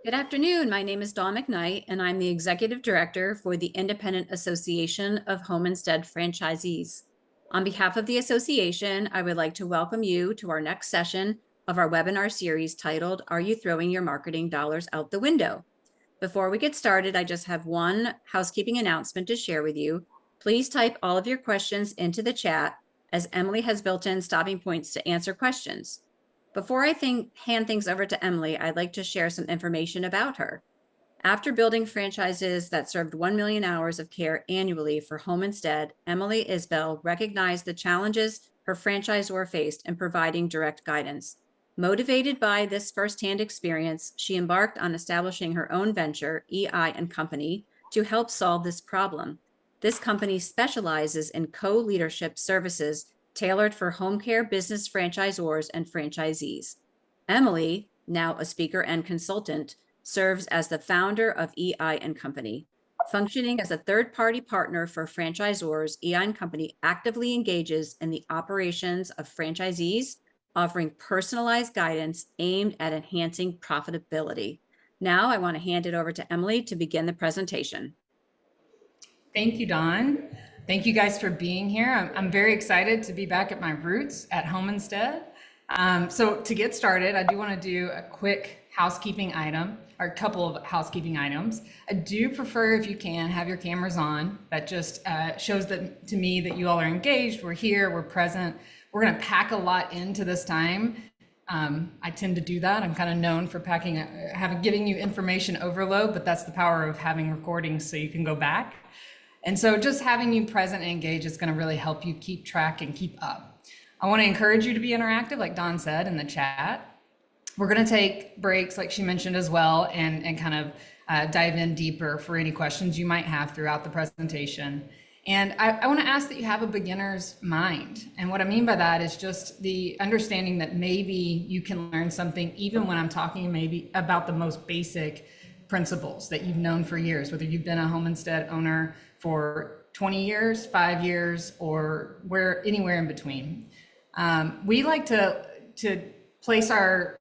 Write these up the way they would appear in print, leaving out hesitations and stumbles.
Good afternoon. My name is Dawn McKnight, and I'm the Executive Director for the Independent Association of Home Instead Franchisees. On behalf of the association, I would like to welcome you to our next session of our webinar series titled, Are You Throwing Your Marketing Dollars Out the Window? Before we get started, I just have one housekeeping announcement to share with you. Please type all of your questions into the chat, as Emily has built in stopping points to answer questions. Before I hand things over to Emily, I'd like to share some information about her. After building franchises that served 1 million hours of care annually for Home Instead, Emily Isbell recognized the challenges her franchisor faced in providing direct guidance. Motivated by this firsthand experience, she embarked on establishing her own venture, EI and Company, to help solve this problem. This company specializes in co-leadership services tailored for home care business franchisors and franchisees. Emily, now a speaker and consultant, serves as the founder of EI and Company. Functioning as a third-party partner for franchisors, EI and Company actively engages in the operations of franchisees, offering personalized guidance aimed at enhancing profitability. Now I want to hand it over to Emily to begin the presentation. Thank you, Dawn. Thank you guys for being here. I'm very excited to be back at my roots at Home Instead. So to get started, I do want to do a quick housekeeping item, or a couple of housekeeping items. I do prefer, if you can, have your cameras on. That just shows that to me that you all are engaged, we're here, we're present. We're going to pack a lot into this time. I tend to do that. I'm kind of known for giving you information overload, but that's the power of having recordings so you can go back. And so just having you present and engaged is going to really help you keep track and keep up. I want to encourage you to be interactive, like Dawn said in the chat. We're going to take breaks, like she mentioned as well, and kind of dive in deeper for any questions you might have throughout the presentation. And I want to ask that you have a beginner's mind. And what I mean by that is just the understanding that maybe you can learn something even when I'm talking maybe about the most basic principles that you've known for years, whether you've been a Home Instead owner for 20 years, 5 years, or anywhere in between. We like to place our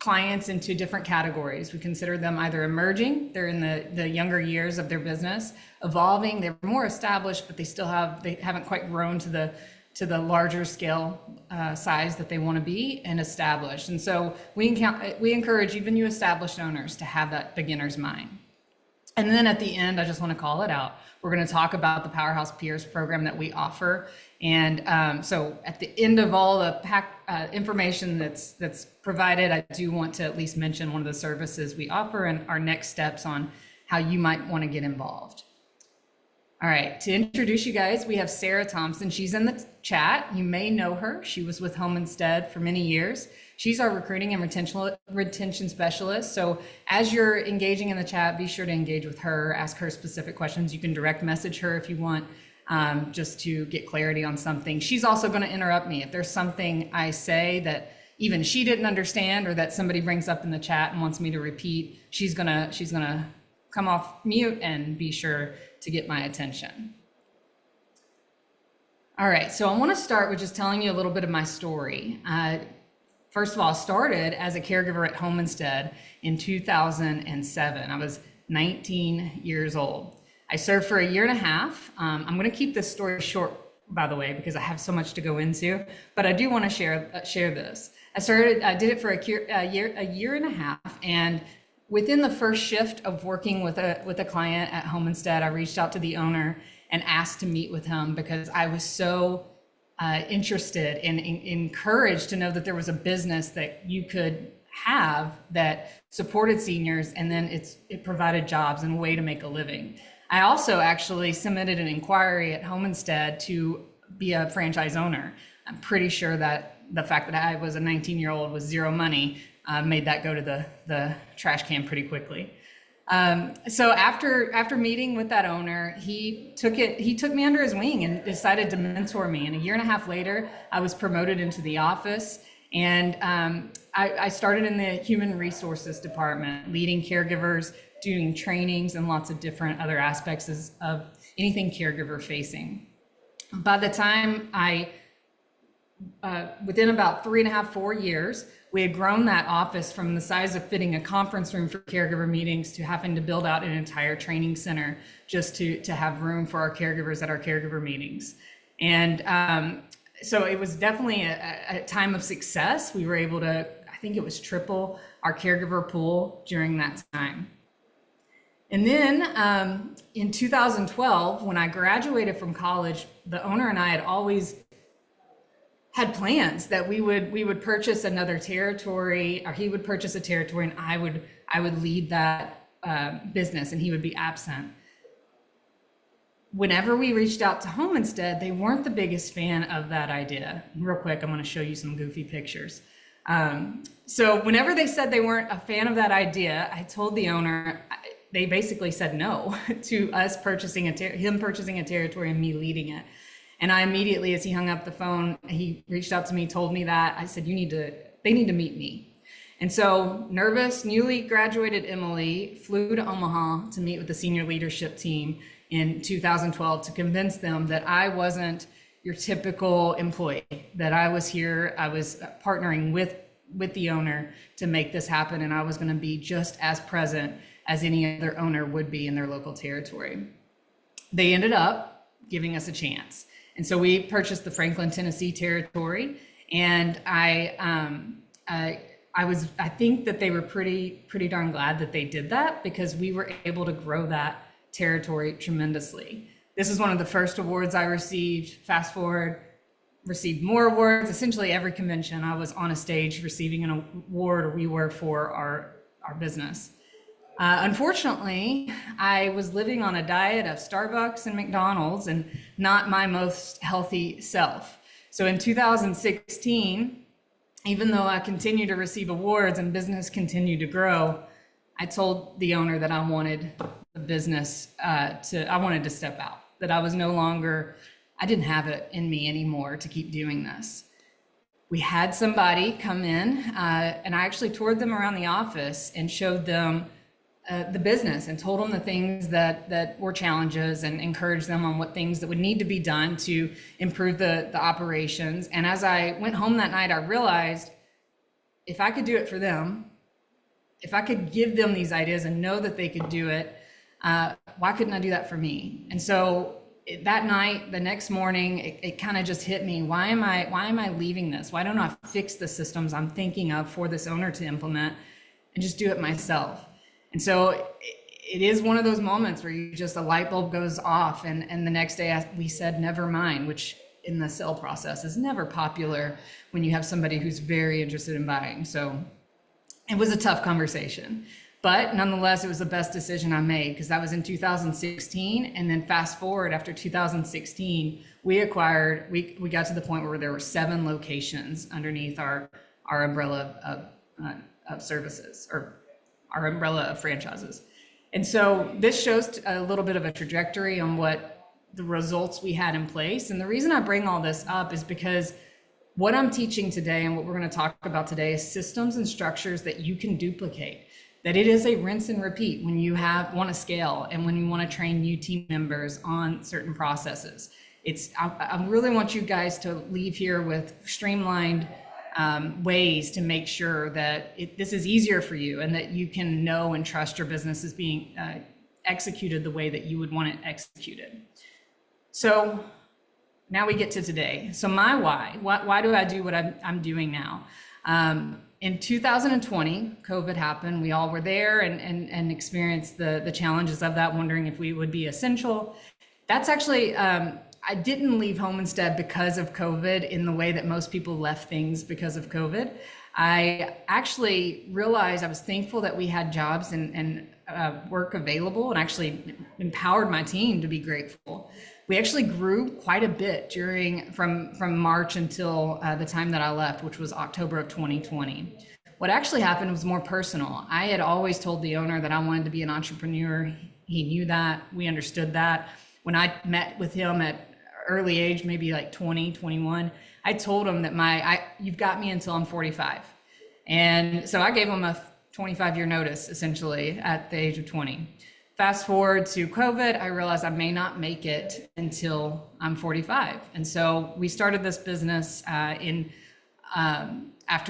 clients into different categories. We consider them either emerging, they're in the younger years of their business, evolving, they're more established, but they haven't quite grown to the larger scale size that they want to be, and established. And so we encourage even you established owners to have that beginner's mind. And then at the end, I just want to call it out. We're going to talk about the Powerhouse Peers program that we offer. And so at the end of all the information that's provided, I do want to at least mention one of the services we offer and our next steps on how you might want to get involved. All right, to introduce you guys, we have Sarah Thompson. She's in the chat. You may know her. She was with Home Instead for many years. She's our recruiting and retention specialist. So as you're engaging in the chat, be sure to engage with her, ask her specific questions. You can direct message her if you want, just to get clarity on something. She's also going to interrupt me. If there's something I say that even she didn't understand, or that somebody brings up in the chat and wants me to repeat, she's gonna come off mute and be sure to get my attention. All right, so I want to start with just telling you a little bit of my story. First of all, I started as a caregiver at Home Instead in 2007. I was 19 years old. I served for 1.5 years. I'm going to keep this story short, by the way, because I have so much to go into, but I do want to share this. I did it for a year and a half, and within the first shift of working with a client at Home Instead, I reached out to the owner and asked to meet with him because I was so interested and encouraged to know that there was a business that you could have that supported seniors, and then it provided jobs and a way to make a living. I also actually submitted an inquiry at Home Instead to be a franchise owner. I'm pretty sure that the fact that I was a 19-year-old with zero money made that go to the trash can pretty quickly. So after meeting with that owner, he took me under his wing and decided to mentor me. And 1.5 years later, I was promoted into the office, and I started in the human resources department, leading caregivers, doing trainings and lots of different other aspects of anything caregiver facing. By the time I within about 3.5, 4 years, we had grown that office from the size of fitting a conference room for caregiver meetings to having to build out an entire training center just to have room for our caregivers at our caregiver meetings. And so it was definitely a time of success. We were able to, I think it was triple our caregiver pool during that time. And then in 2012, when I graduated from college, the owner and I had always had plans that we would purchase another territory, or he would purchase a territory, and I would lead that business, and he would be absent. Whenever we reached out to Home Instead, they weren't the biggest fan of that idea. Real quick, I'm going to show you some goofy pictures. So whenever they said they weren't a fan of that idea, I told the owner, they basically said no to us purchasing him purchasing a territory and me leading it. And I immediately, as he hung up the phone, he reached out to me, told me that. I said, they need to meet me. And so nervous, newly graduated Emily flew to Omaha to meet with the senior leadership team in 2012 to convince them that I wasn't your typical employee, that I was here, I was partnering with the owner to make this happen, and I was going to be just as present as any other owner would be in their local territory. They ended up giving us a chance. And so we purchased the Franklin, Tennessee territory, and I think that they were pretty darn glad that they did that, because we were able to grow that territory tremendously. This is one of the first awards I received. Fast forward, received more awards. Essentially every convention I was on a stage receiving an award, or we were, for our business. Unfortunately, I was living on a diet of Starbucks and McDonald's, and not my most healthy self. So in 2016, even though I continued to receive awards and business continued to grow, I told the owner that I wanted the business I wanted to step out, that I was no longer, I didn't have it in me anymore to keep doing this. We had somebody come in, and I actually toured them around the office and showed them the business and told them the things that were challenges, and encouraged them on what things that would need to be done to improve the operations. And as I went home that night, I realized if I could do it for them, if I could give them these ideas and know that they could do it, why couldn't I do that for me? And so that night, the next morning, it kind of just hit me. Why am I leaving this? Why don't I fix the systems I'm thinking of for this owner to implement and just do it myself? And so it is one of those moments where a light bulb goes off, and the next day we said, never mind, which in the sale process is never popular when you have somebody who's very interested in buying. So it was a tough conversation, but nonetheless, it was the best decision I made, because that was in 2016. And then fast forward, after 2016, we got to the point where there were 7 locations underneath our umbrella of services, or our umbrella of franchises. And so this shows a little bit of a trajectory on what the results we had in place. And the reason I bring all this up is because what I'm teaching today and what we're going to talk about today is systems and structures that you can duplicate, that it is a rinse and repeat when you want to scale and when you want to train new team members on certain processes. I really want you guys to leave here with streamlined ways to make sure that this is easier for you, and that you can know and trust your business is being executed the way that you would want it executed. So now we get to today. So my why do I do what I'm doing now? In 2020, COVID happened. We all were there and experienced the challenges of that, wondering if we would be essential. That's actually, I didn't leave Home Instead because of COVID in the way that most people left things because of COVID. I actually realized I was thankful that we had jobs and work available, and actually empowered my team to be grateful. We actually grew quite a bit from March until the time that I left, which was October of 2020. What actually happened was more personal. I had always told the owner that I wanted to be an entrepreneur. He knew that. We understood that. When I met with him at early age, maybe like 20, 21, I told him that you've got me until I'm 45. And so I gave him a 25-year notice, essentially, at the age of 20. Fast forward to COVID, I realized I may not make it until I'm 45. And so we started this business after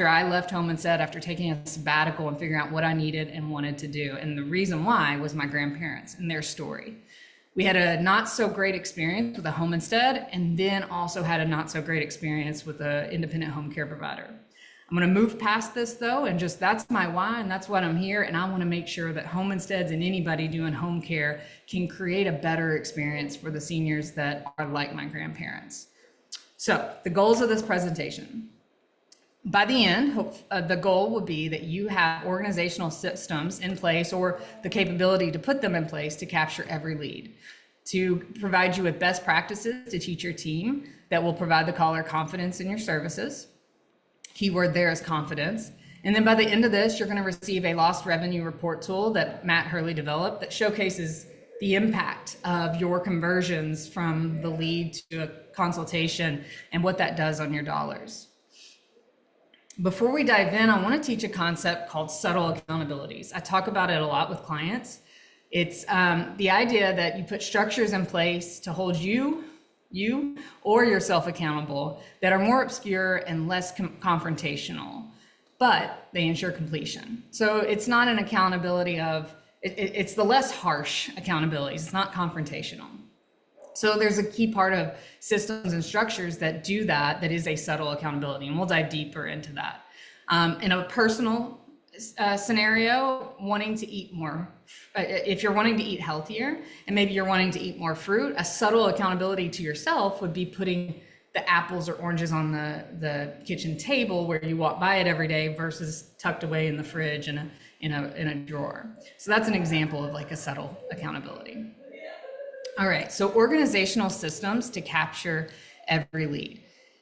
I left home and said, after taking a sabbatical and figuring out what I needed and wanted to do. And the reason why was my grandparents and their story. We had a not so great experience with a home instead, and then also had a not so great experience with an independent home care provider. I'm going to move past this though, and just that's my why, and that's what I'm here. And I want to make sure that home insteads and anybody doing home care can create a better experience for the seniors that are like my grandparents. So the goals of this presentation. By the end, the goal will be that you have organizational systems in place or the capability to put them in place to capture every lead, to provide you with best practices to teach your team that will provide the caller confidence in your services. Keyword there is confidence. And then by the end of this, you're going to receive a lost revenue report tool that Matt Hurley developed that showcases the impact of your conversions from the lead to a consultation and what that does on your dollars. Before we dive in, I want to teach a concept called subtle accountabilities. I talk about it a lot with clients. It's the idea that you put structures in place to hold you or yourself accountable that are more obscure and less confrontational, but they ensure completion. So it's not an accountability of, it's the less harsh accountabilities. It's not confrontational. So there's a key part of systems and structures that do that is a subtle accountability, and we'll dive deeper into that. In a personal scenario, wanting to eat more, if you're wanting to eat healthier and maybe you're wanting to eat more fruit, a subtle accountability to yourself would be putting the apples or oranges on the kitchen table where you walk by it every day versus tucked away in the fridge in a drawer. So that's an example of like a subtle accountability. All right, so organizational systems to capture every lead.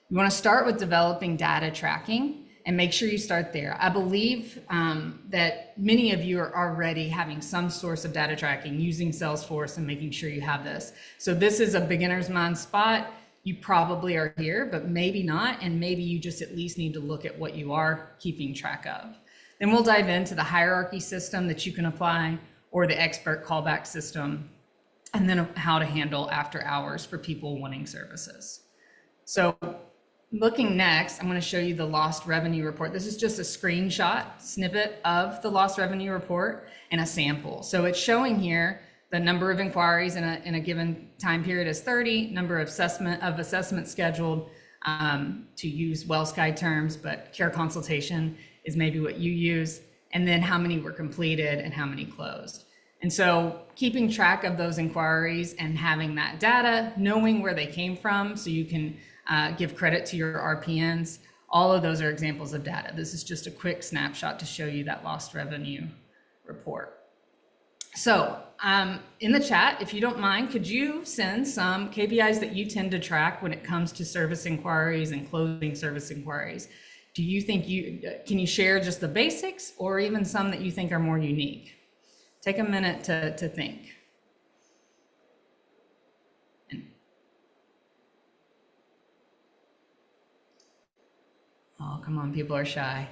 You want to start with developing data tracking and make sure you start there. I believe that many of you are already having some source of data tracking using Salesforce and making sure you have this. So this is a beginner's mind spot. You probably are here, but maybe not. And maybe you just at least need to look at what you are keeping track of. Then we'll dive into the hierarchy system that you can apply or the expert callback system, and then how to handle after hours for people wanting services. So looking next, I'm going to show you the lost revenue report. This is just a screenshot snippet of the lost revenue report and a sample. So it's showing here the number of inquiries in a given time period is 30, number of assessments scheduled, to use WellSky terms, but care consultation is maybe what you use, and then how many were completed and how many closed. And so keeping track of those inquiries and having that data, knowing where they came from so you can give credit to your RPNs, all of those are examples of data. This is just a quick snapshot to show you that lost revenue report. So in the chat, if you don't mind, could you send some KPIs that you tend to track when it comes to service inquiries and closing service inquiries? Do you think can you share just the basics or even some that you think are more unique? Take a minute to think. Oh, come on, people are shy.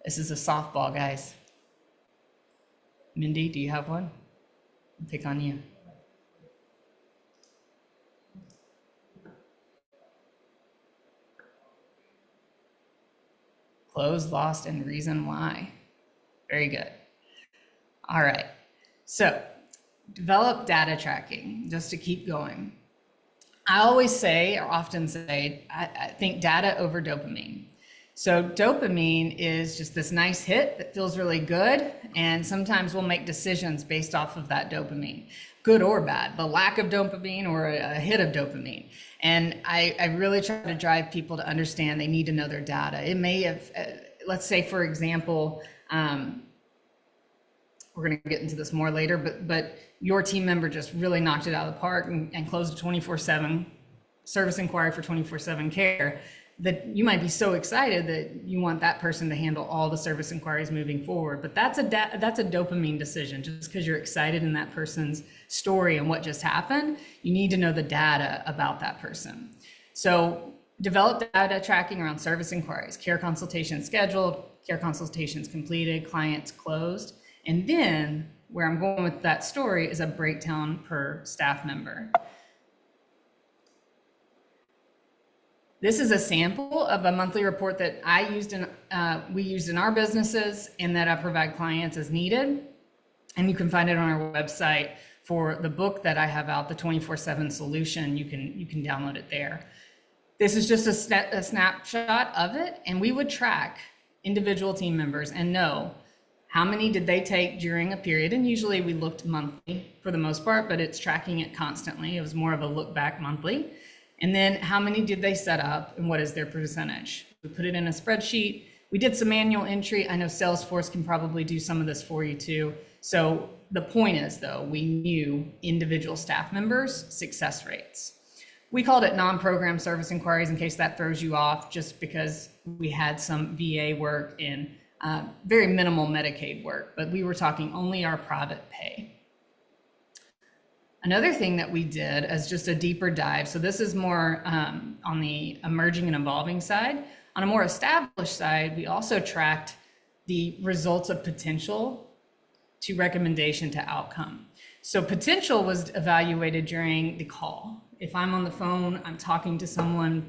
This is a softball, guys. Mindy, do you have one? I'll pick on you. Closed, lost, and reason why. Very good. All right. So develop data tracking just to keep going. I always say, or often say, I think data over dopamine. So dopamine is just this nice hit that feels really good. And sometimes we'll make decisions based off of that dopamine, good or bad, the lack of dopamine or a hit of dopamine. And I really try to drive people to understand they need to know their data. It may have, let's say, for example, we're going to get into this more later, but your team member just really knocked it out of the park and closed a 24/7 service inquiry for 24/7 care, that you might be so excited that you want that person to handle all the service inquiries moving forward. But that's a dopamine decision. Just because you're excited in that person's story and what just happened, you need to know the data about that person. So develop data tracking around service inquiries, care consultations scheduled, care consultations completed, clients closed, And then where I'm going with that story is a breakdown per staff member. This is a sample of a monthly report that we used in our businesses and that I provide clients as needed. And you can find it on our website. For the book that I have out, the 24/7 solution, you can download it there. This is just a snapshot of it, and we would track individual team members and know how many did they take during a period. And usually we looked monthly for the most part, but it's tracking it constantly. It was more of a look back monthly. And then how many did they set up and what is their percentage? We put it in a spreadsheet. We did some manual entry. I know Salesforce can probably do some of this for you too. So the point is though, we knew individual staff members' success rates. We called it non-program service inquiries in case that throws you off, just because we had some VA work and very minimal Medicaid work, but we were talking only our private pay. Another thing that we did as just a deeper dive, so this is more on the emerging and evolving side. On a more established side, we also tracked the results of potential to recommendation to outcome. So potential was evaluated during the call. If I'm on the phone, I'm talking to someone,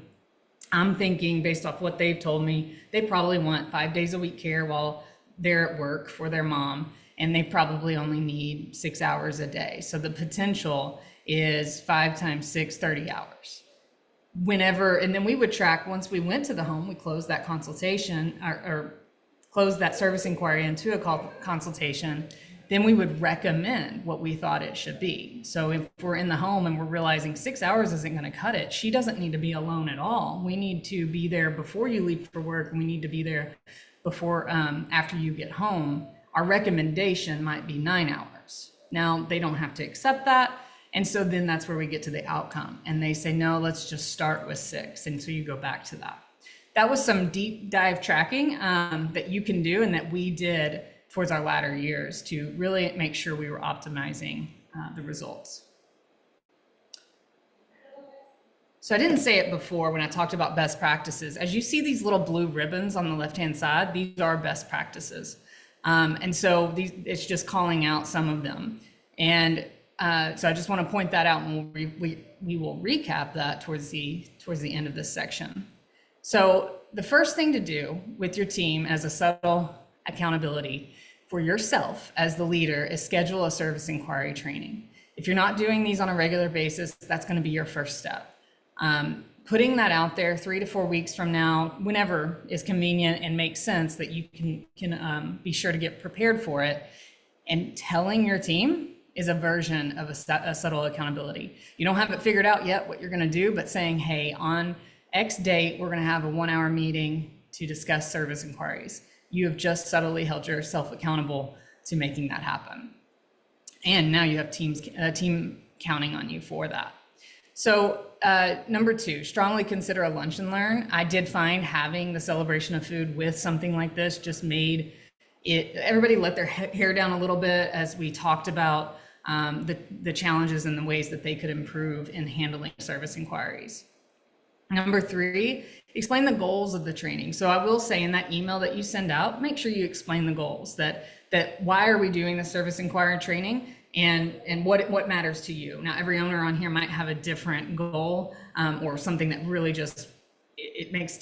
I'm thinking based off what they've told me, they probably want 5 days a week care while they're at work for their mom, and they probably only need 6 hours a day. So the potential is 5 times 6, 30 hours. Whenever, and then we would track, once we went to the home, we closed that consultation or closed that service inquiry into a consultation, then we would recommend what we thought it should be. So if we're in the home and we're realizing 6 hours isn't going to cut it, she doesn't need to be alone at all. We need to be there before you leave for work, and we need to be there before, after you get home. Our recommendation might be 9 hours. Now they don't have to accept that. And so then that's where we get to the outcome. And they say, no, let's just start with 6. And so you go back to that. That was some deep dive tracking that you can do and that we did towards our latter years to really make sure we were optimizing the results. So I didn't say it before when I talked about best practices. As you see these little blue ribbons on the left-hand side, these are best practices. And so it's just calling out some of them. And so I just want to point that out, and we will recap that towards the end of this section. So the first thing to do with your team as a subtle accountability for yourself as the leader is schedule a service inquiry training. If you're not doing these on a regular basis, that's going to be your first step. Putting that out there 3 to 4 weeks from now, whenever is convenient and makes sense that you can be sure to get prepared for it, and telling your team is a version of a subtle accountability. You don't have it figured out yet what you're going to do, but saying, hey, on X date, we're going to have a 1-hour meeting to discuss service inquiries. You have just subtly held yourself accountable to making that happen. And now you have a team counting on you for that. So number 2, strongly consider a lunch and learn. I did find having the celebration of food with something like this just made it, everybody let their hair down a little bit as we talked about the challenges and the ways that they could improve in handling service inquiries. Number 3, explain the goals of the training. So I will say in that email that you send out, make sure you explain the goals, that why are we doing the service inquiry training and what matters to you. Now, every owner on here might have a different goal or something that really just, it makes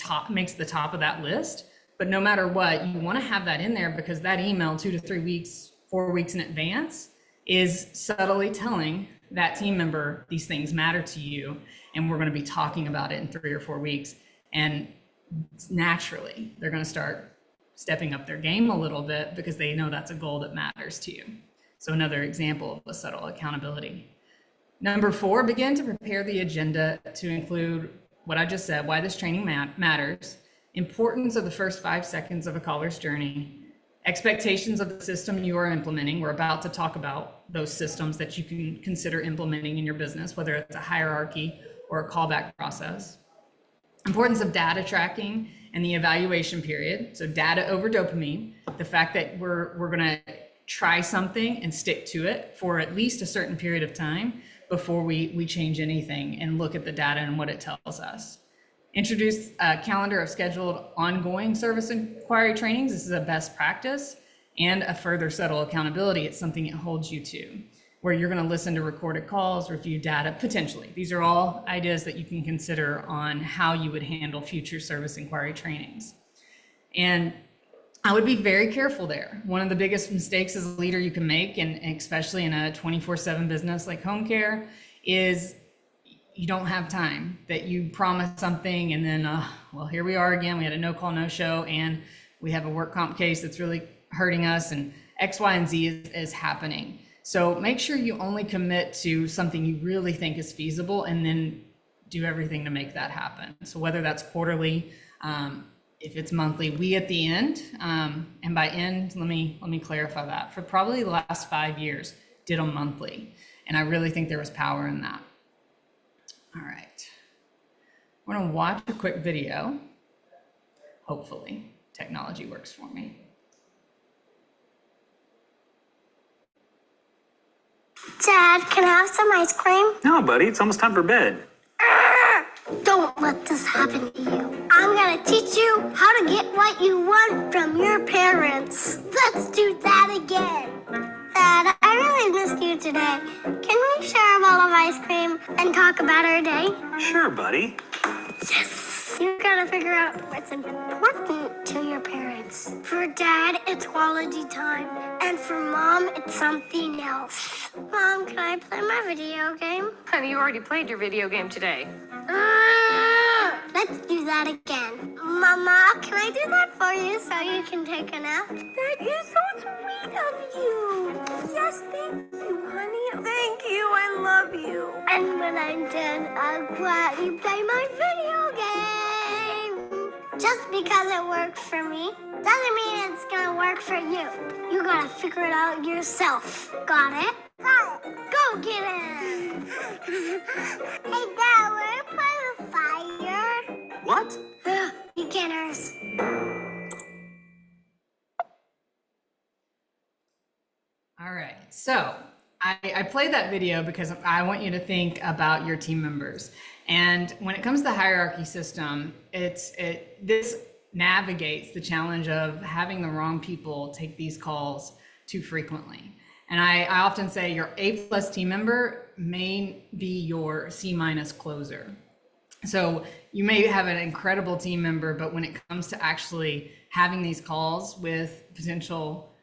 the top of that list. But no matter what, you want to have that in there because that email 2 to 3 weeks, 4 weeks in advance is subtly telling that team member these things matter to you, and we're going to be talking about it in 3 or 4 weeks. And naturally, they're going to start stepping up their game a little bit because they know that's a goal that matters to you. So another example of a subtle accountability. Number 4, begin to prepare the agenda to include what I just said, why this training matters, importance of the first 5 seconds of a caller's journey, expectations of the system you are implementing. We're about to talk about those systems that you can consider implementing in your business, whether it's a hierarchy or a callback process. Importance of data tracking and the evaluation period. So data over dopamine, the fact that we're going to try something and stick to it for at least a certain period of time before we change anything and look at the data and what it tells us. Introduce a calendar of scheduled ongoing service inquiry trainings. This is a best practice. and a further subtle accountability. It's something it holds you to, where you're going to listen to recorded calls, review data, potentially. These are all ideas that you can consider on how you would handle future service inquiry trainings. And I would be very careful there. One of the biggest mistakes as a leader you can make, and especially in a 24/7 business like home care, is you don't have time, that you promise something and then, well, here we are again. We had a no call, no show, and we have a work comp case that's really hurting us, and X, Y, and Z is happening. So make sure you only commit to something you really think is feasible, and then do everything to make that happen. So whether that's quarterly, if it's monthly, we at the end, and by end, let me clarify that. For probably the last 5 years, did them monthly, and I really think there was power in that. All right, we're gonna watch a quick video. Hopefully, technology works for me. Dad, can I have some ice cream? No, buddy, it's almost time for bed. Don't let this happen to you. I'm gonna teach you how to get what you want from your parents. Let's do that again. Dad, I really missed you today. Can we share a bowl of ice cream and talk about our day? Sure, buddy. Yes. You gotta figure out what's important to your parents. For Dad, it's quality time. And for Mom, it's something else. Mom, can I play my video game? Honey, you already played your video game today. Let's do that again. Mama, can I do that for you so you can take a nap? That is so sweet of you. Yes, thank you, honey. Thank you, I love you. And when I'm done, I'll gladly play my video game. Just because it works for me doesn't mean it's gonna work for you. You gotta figure it out yourself. Got it? Got it. Go get it. Hey, Dad, wanna play with fire? What? Beginners. All right, so I played that video because I want you to think about your team members. And when it comes to the hierarchy system, this navigates the challenge of having the wrong people take these calls too frequently. And I often say your A+ team member may be your C- closer. So you may have an incredible team member, but when it comes to actually having these calls with potential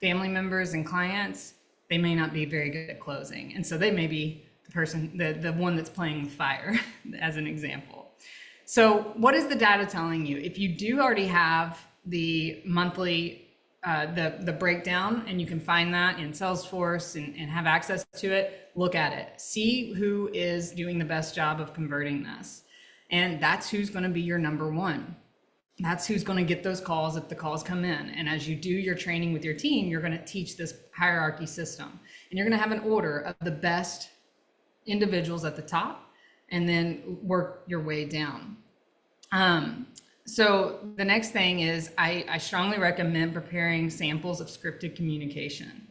family members and clients, they may not be very good at closing. And so they may be the person, the one that's playing with fire, as an example. So what is the data telling you? If you do already have the monthly, the breakdown, and you can find that in Salesforce and have access to it, look at it. See who is doing the best job of converting this. And that's who's going to be your number one. That's who's going to get those calls if the calls come in. And as you do your training with your team, you're going to teach this hierarchy system. And you're going to have an order of the best individuals at the top, and then work your way down. So the next thing is I strongly recommend preparing samples of scripted communication.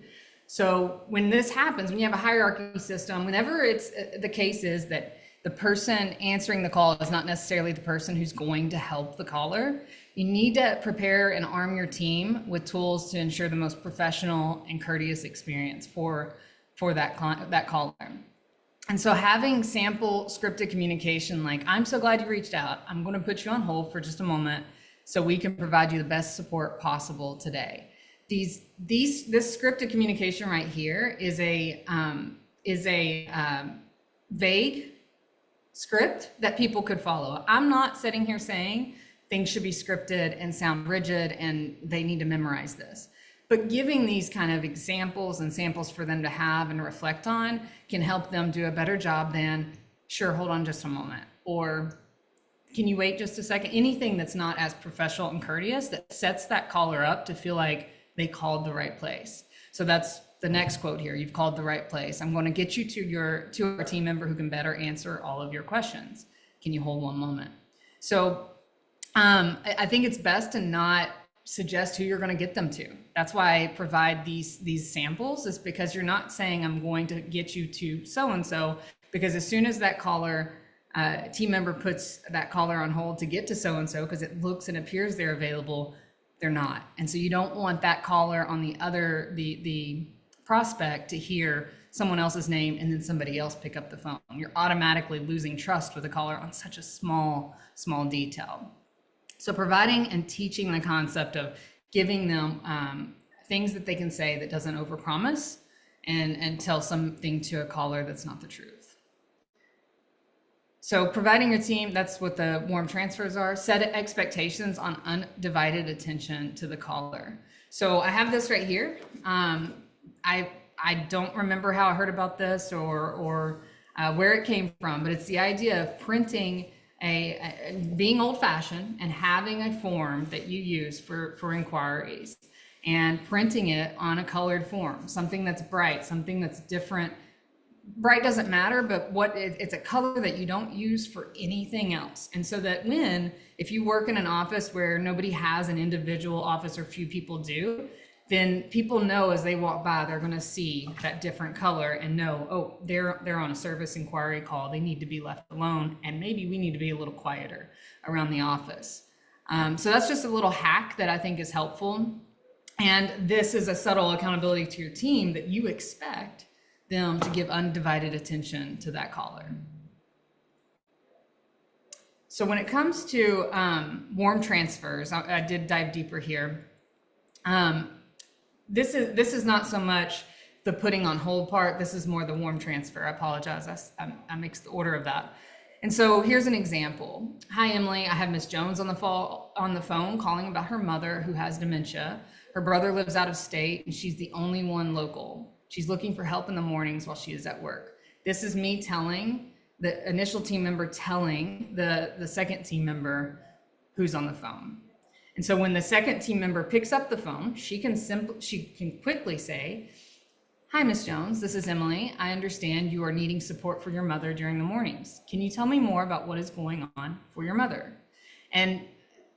So when this happens, when you have a hierarchy system, whenever it's the case is that the person answering the call is not necessarily the person who's going to help the caller, you need to prepare and arm your team with tools to ensure the most professional and courteous experience for that caller. And so having sample scripted communication, like, I'm so glad you reached out. I'm going to put you on hold for just a moment so we can provide you the best support possible today. This scripted communication right here is a vague script that people could follow. I'm not sitting here saying things should be scripted and sound rigid and they need to memorize this. But giving these kind of examples and samples for them to have and reflect on can help them do a better job than, sure, hold on just a moment, or can you wait just a second? Anything that's not as professional and courteous that sets that caller up to feel like they called the right place. So that's the next quote here. You've called the right place. I'm going to get you to our team member who can better answer all of your questions. Can you hold one moment? So I think it's best to not suggest who you're going to get them to. That's why I provide these samples, is because you're not saying I'm going to get you to so-and-so, because as soon as that caller, team member puts that caller on hold to get to so-and-so, because it looks and appears they're available, they're not. And so you don't want that caller on the prospect to hear someone else's name and then somebody else pick up the phone. You're automatically losing trust with a caller on such a small detail. So providing and teaching the concept of giving them things that they can say that doesn't overpromise and tell something to a caller that's not the truth. So providing your team, that's what the warm transfers are. Set expectations on undivided attention to the caller. So I have this right here. I don't remember how I heard about this or where it came from, but it's the idea of printing being old fashioned and having a form that you use for inquiries and printing it on a colored form, something that's bright, something that's different. Bright doesn't matter, but it's a color that you don't use for anything else. And so that if you work in an office where nobody has an individual office or few people do, then people know as they walk by, they're going to see that different color and know, oh, they're on a service inquiry call. They need to be left alone. And maybe we need to be a little quieter around the office. So that's just a little hack that I think is helpful. And this is a subtle accountability to your team that you expect them to give undivided attention to that caller. So when it comes to warm transfers, I did dive deeper here. This is not so much the putting on hold part. This is more the warm transfer. I apologize. I mixed the order of that. And so here's an example. Hi, Emily. I have Miss Jones on the phone calling about her mother who has dementia. Her brother lives out of state and she's the only one local. She's looking for help in the mornings while she is at work. This is me telling the initial team member telling the second team member who's on the phone. And so when the second team member picks up the phone, she can quickly say, "Hi, Miss Jones, this is Emily. I understand you are needing support for your mother during the mornings. Can you tell me more about what is going on for your mother?" And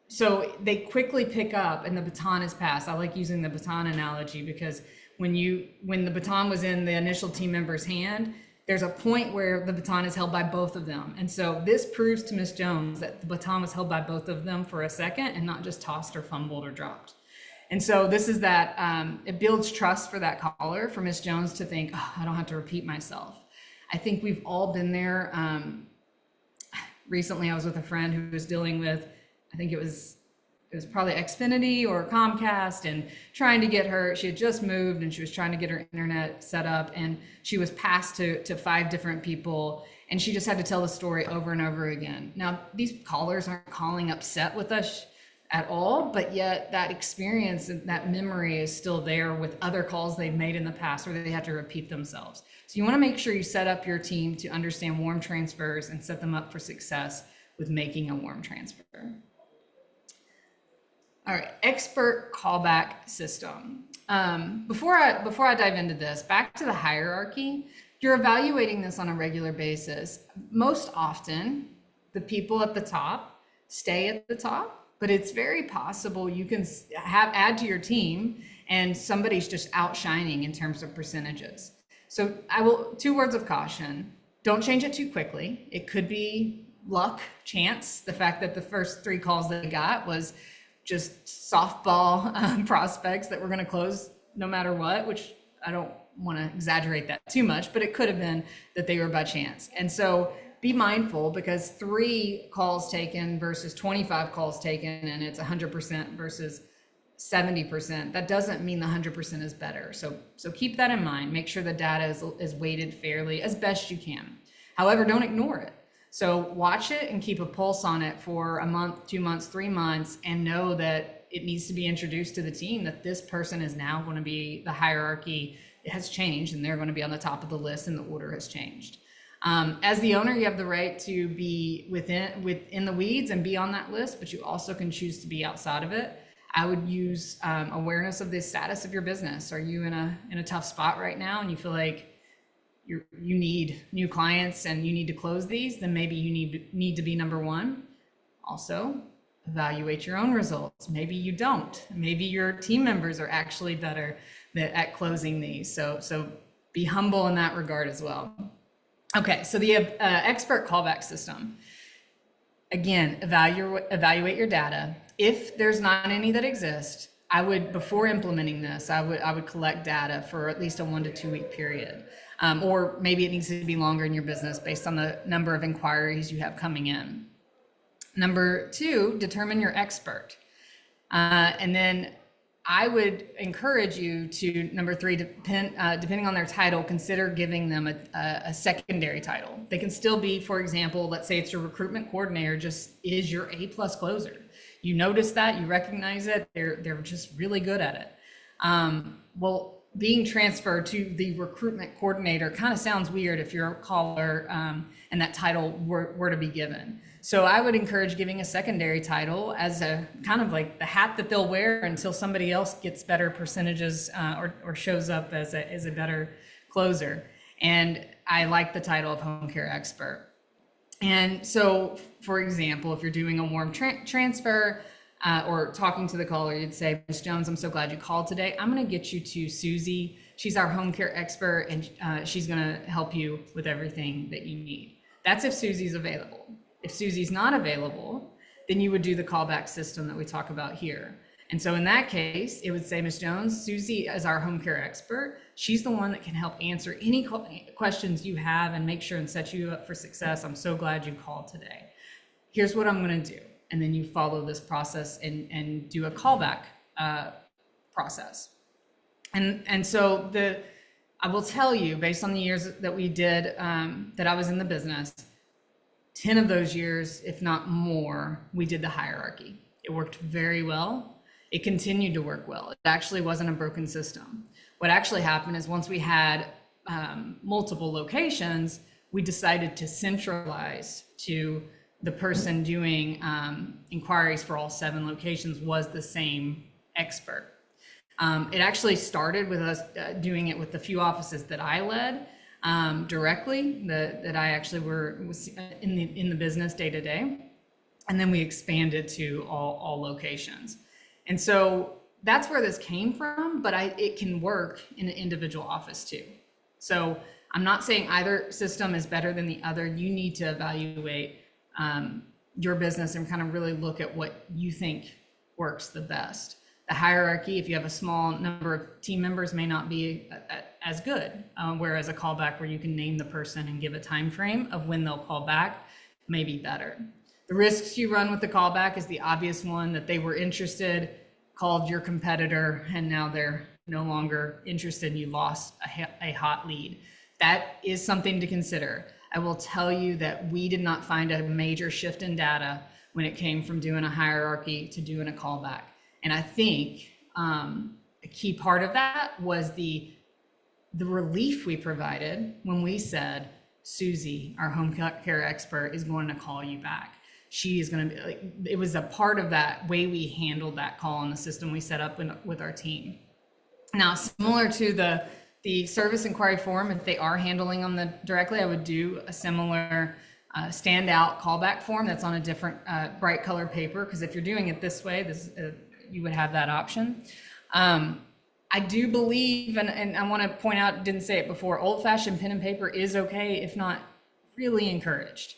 so they quickly pick up and the baton is passed. I like using the baton analogy because when the baton was in the initial team member's hand, there's a point where the baton is held by both of them. And so this proves to Miss Jones that the baton was held by both of them for a second and not just tossed or fumbled or dropped. And so this is that, it builds trust for that caller, for Miss Jones to think, oh, I don't have to repeat myself. I think we've all been there. Recently, I was with a friend who was dealing with, I think it was probably Xfinity or Comcast, and trying to get her, she had just moved and she was trying to get her internet set up, and she was passed to 5 different people, and she just had to tell the story over and over again. Now, these callers aren't calling upset with us at all, but yet that experience and that memory is still there with other calls they've made in the past where they have to repeat themselves. So you want to make sure you set up your team to understand warm transfers and set them up for success with making a warm transfer. All right, expert callback system. Before I dive into this, back to the hierarchy, you're evaluating this on a regular basis. Most often, the people at the top stay at the top, but it's very possible you can add to your team and somebody's just outshining in terms of percentages. So 2 words of caution: don't change it too quickly. It could be luck, chance, the fact that the first 3 calls they got was just softball prospects that were going to close no matter what, which I don't want to exaggerate that too much, but it could have been that they were by chance. And so be mindful, because 3 calls taken versus 25 calls taken, and it's 100% versus 70%, that doesn't mean the 100% is better. So keep that in mind. Make sure the data is weighted fairly as best you can. However, don't ignore it. So watch it and keep a pulse on it for a month, 2 months, 3 months, and know that it needs to be introduced to the team that this person is now going to be, the hierarchy has changed and they're going to be on the top of the list and the order has changed. As the owner, you have the right to be within the weeds and be on that list, but you also can choose to be outside of it. I would use awareness of the status of your business. Are you in a tough spot right now and you feel like you need new clients and you need to close these? Then maybe you need to be number 1. Also, evaluate your own results. Maybe you don't. Maybe your team members are actually better at closing these. So be humble in that regard as well. Okay, so the expert callback system. Again, evaluate your data. if there's not any that exist, I would, before implementing this, I would collect data for at least a 1 to 2 week period. Or maybe it needs to be longer in your business based on the number of inquiries you have coming in. Number 2, determine your expert. And then I would encourage you to, number 3, depending on their title, consider giving them a secondary title. They can still be, for example, let's say it's your recruitment coordinator, just is your A+ closer. You notice that, you recognize it, they're just really good at it. Well, being transferred to the recruitment coordinator kind of sounds weird if you're a caller and that title were to be given. So I would encourage giving a secondary title as a kind of like the hat that they'll wear until somebody else gets better percentages or shows up as a better closer. And I like the title of home care expert. And so, for example, if you're doing a warm transfer or talking to the caller, you'd say, Ms. Jones, I'm so glad you called today. I'm going to get you to Susie. She's our home care expert, and she's going to help you with everything that you need. That's if Susie's available. If Susie's not available, then you would do the callback system that we talk about here. And so in that case, it would say, Ms. Jones, Susie is our home care expert. She's the one that can help answer any questions you have and make sure and set you up for success. I'm so glad you called today. Here's what I'm going to do. And then you follow this process and do a callback process. And so I will tell you, based on the years that we did, that I was in the business, 10 of those years, if not more, we did the hierarchy. It worked very well. It continued to work well. It actually wasn't a broken system. What actually happened is once we had multiple locations, we decided to centralize to the person doing inquiries for all 7 locations was the same expert. It actually started with us doing it with the few offices that I led directly, that I actually was in the business day to day. And then we expanded to all locations. And so that's where this came from, but it can work in an individual office too. So I'm not saying either system is better than the other. You need to evaluate your business and kind of really look at what you think works the best. The hierarchy, if you have a small number of team members, may not be as good, whereas a callback where you can name the person and give a time frame of when they'll call back may be better. The risks you run with the callback is the obvious one, that they were interested, called your competitor, and now they're no longer interested and you lost a hot lead. That is something to consider. I will tell you that we did not find a major shift in data when it came from doing a hierarchy to doing a callback. And I think a key part of that was the relief we provided when we said, Susie, our home care expert, is going to call you back. She is going to be like, it was a part of that way we handled that call in the system we set up with our team. Now, similar to the service inquiry form, if they are handling them directly, I would do a similar standout callback form that's on a different bright colored paper, because if you're doing it this way, you would have that option. I do believe, and I want to point out, didn't say it before, old-fashioned pen and paper is okay, if not really encouraged.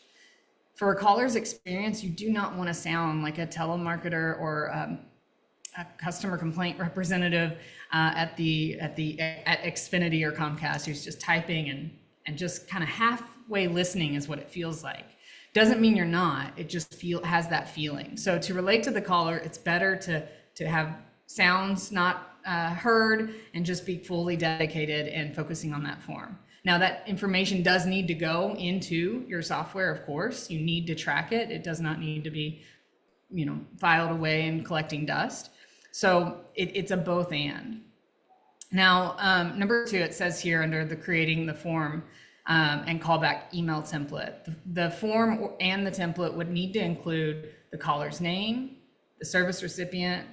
For a caller's experience, you do not want to sound like a telemarketer or a customer complaint representative at Xfinity or Comcast who's just typing and just kind of halfway listening is what it feels like. Doesn't mean you're not, it just has that feeling. So to relate to the caller, it's better to have sounds not heard and just be fully dedicated and focusing on that form. Now that information does need to go into your software, of course. You need to track it. It does not need to be, filed away and collecting dust. So it's a both and. Now, number 2, it says here under the creating the form and callback email template. The form and the template would need to include the caller's name, the service recipient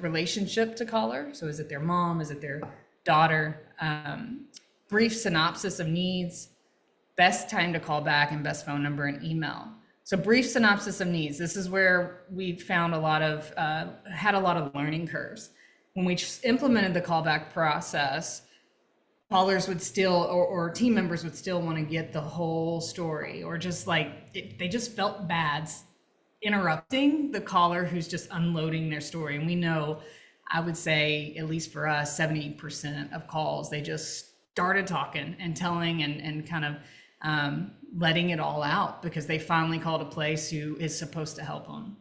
relationship to caller. So is it their mom? Is it their daughter? Brief synopsis of needs, best time to call back, and best phone number and email. So brief synopsis of needs. This is where we found had a lot of learning curves. When we implemented the callback process, callers would still, or team members would still want to get the whole story, or just like, they just felt bad interrupting the caller who's just unloading their story. And we know, I would say, at least for us, 70% of calls, they just started talking and telling and kind of letting it all out because they finally called a place who is supposed to help them.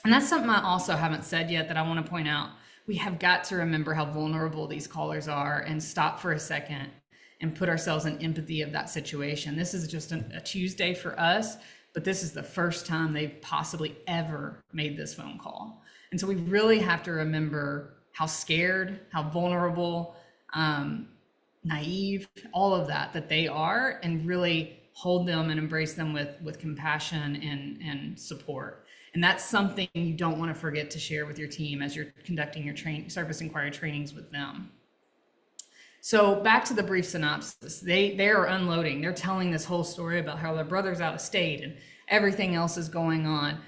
And that's something I also haven't said yet that I want to point out. We have got to remember how vulnerable these callers are and stop for a second and put ourselves in empathy of that situation. This is just a Tuesday for us, but this is the first time they've possibly ever made this phone call. And so we really have to remember how scared, how vulnerable, naive, all of that they are, and really hold them and embrace them with compassion and support. And that's something you don't want to forget to share with your team as you're conducting your service inquiry trainings with them. So back to the brief synopsis, they are unloading. They're telling this whole story about how their brother's out of state and everything else is going on.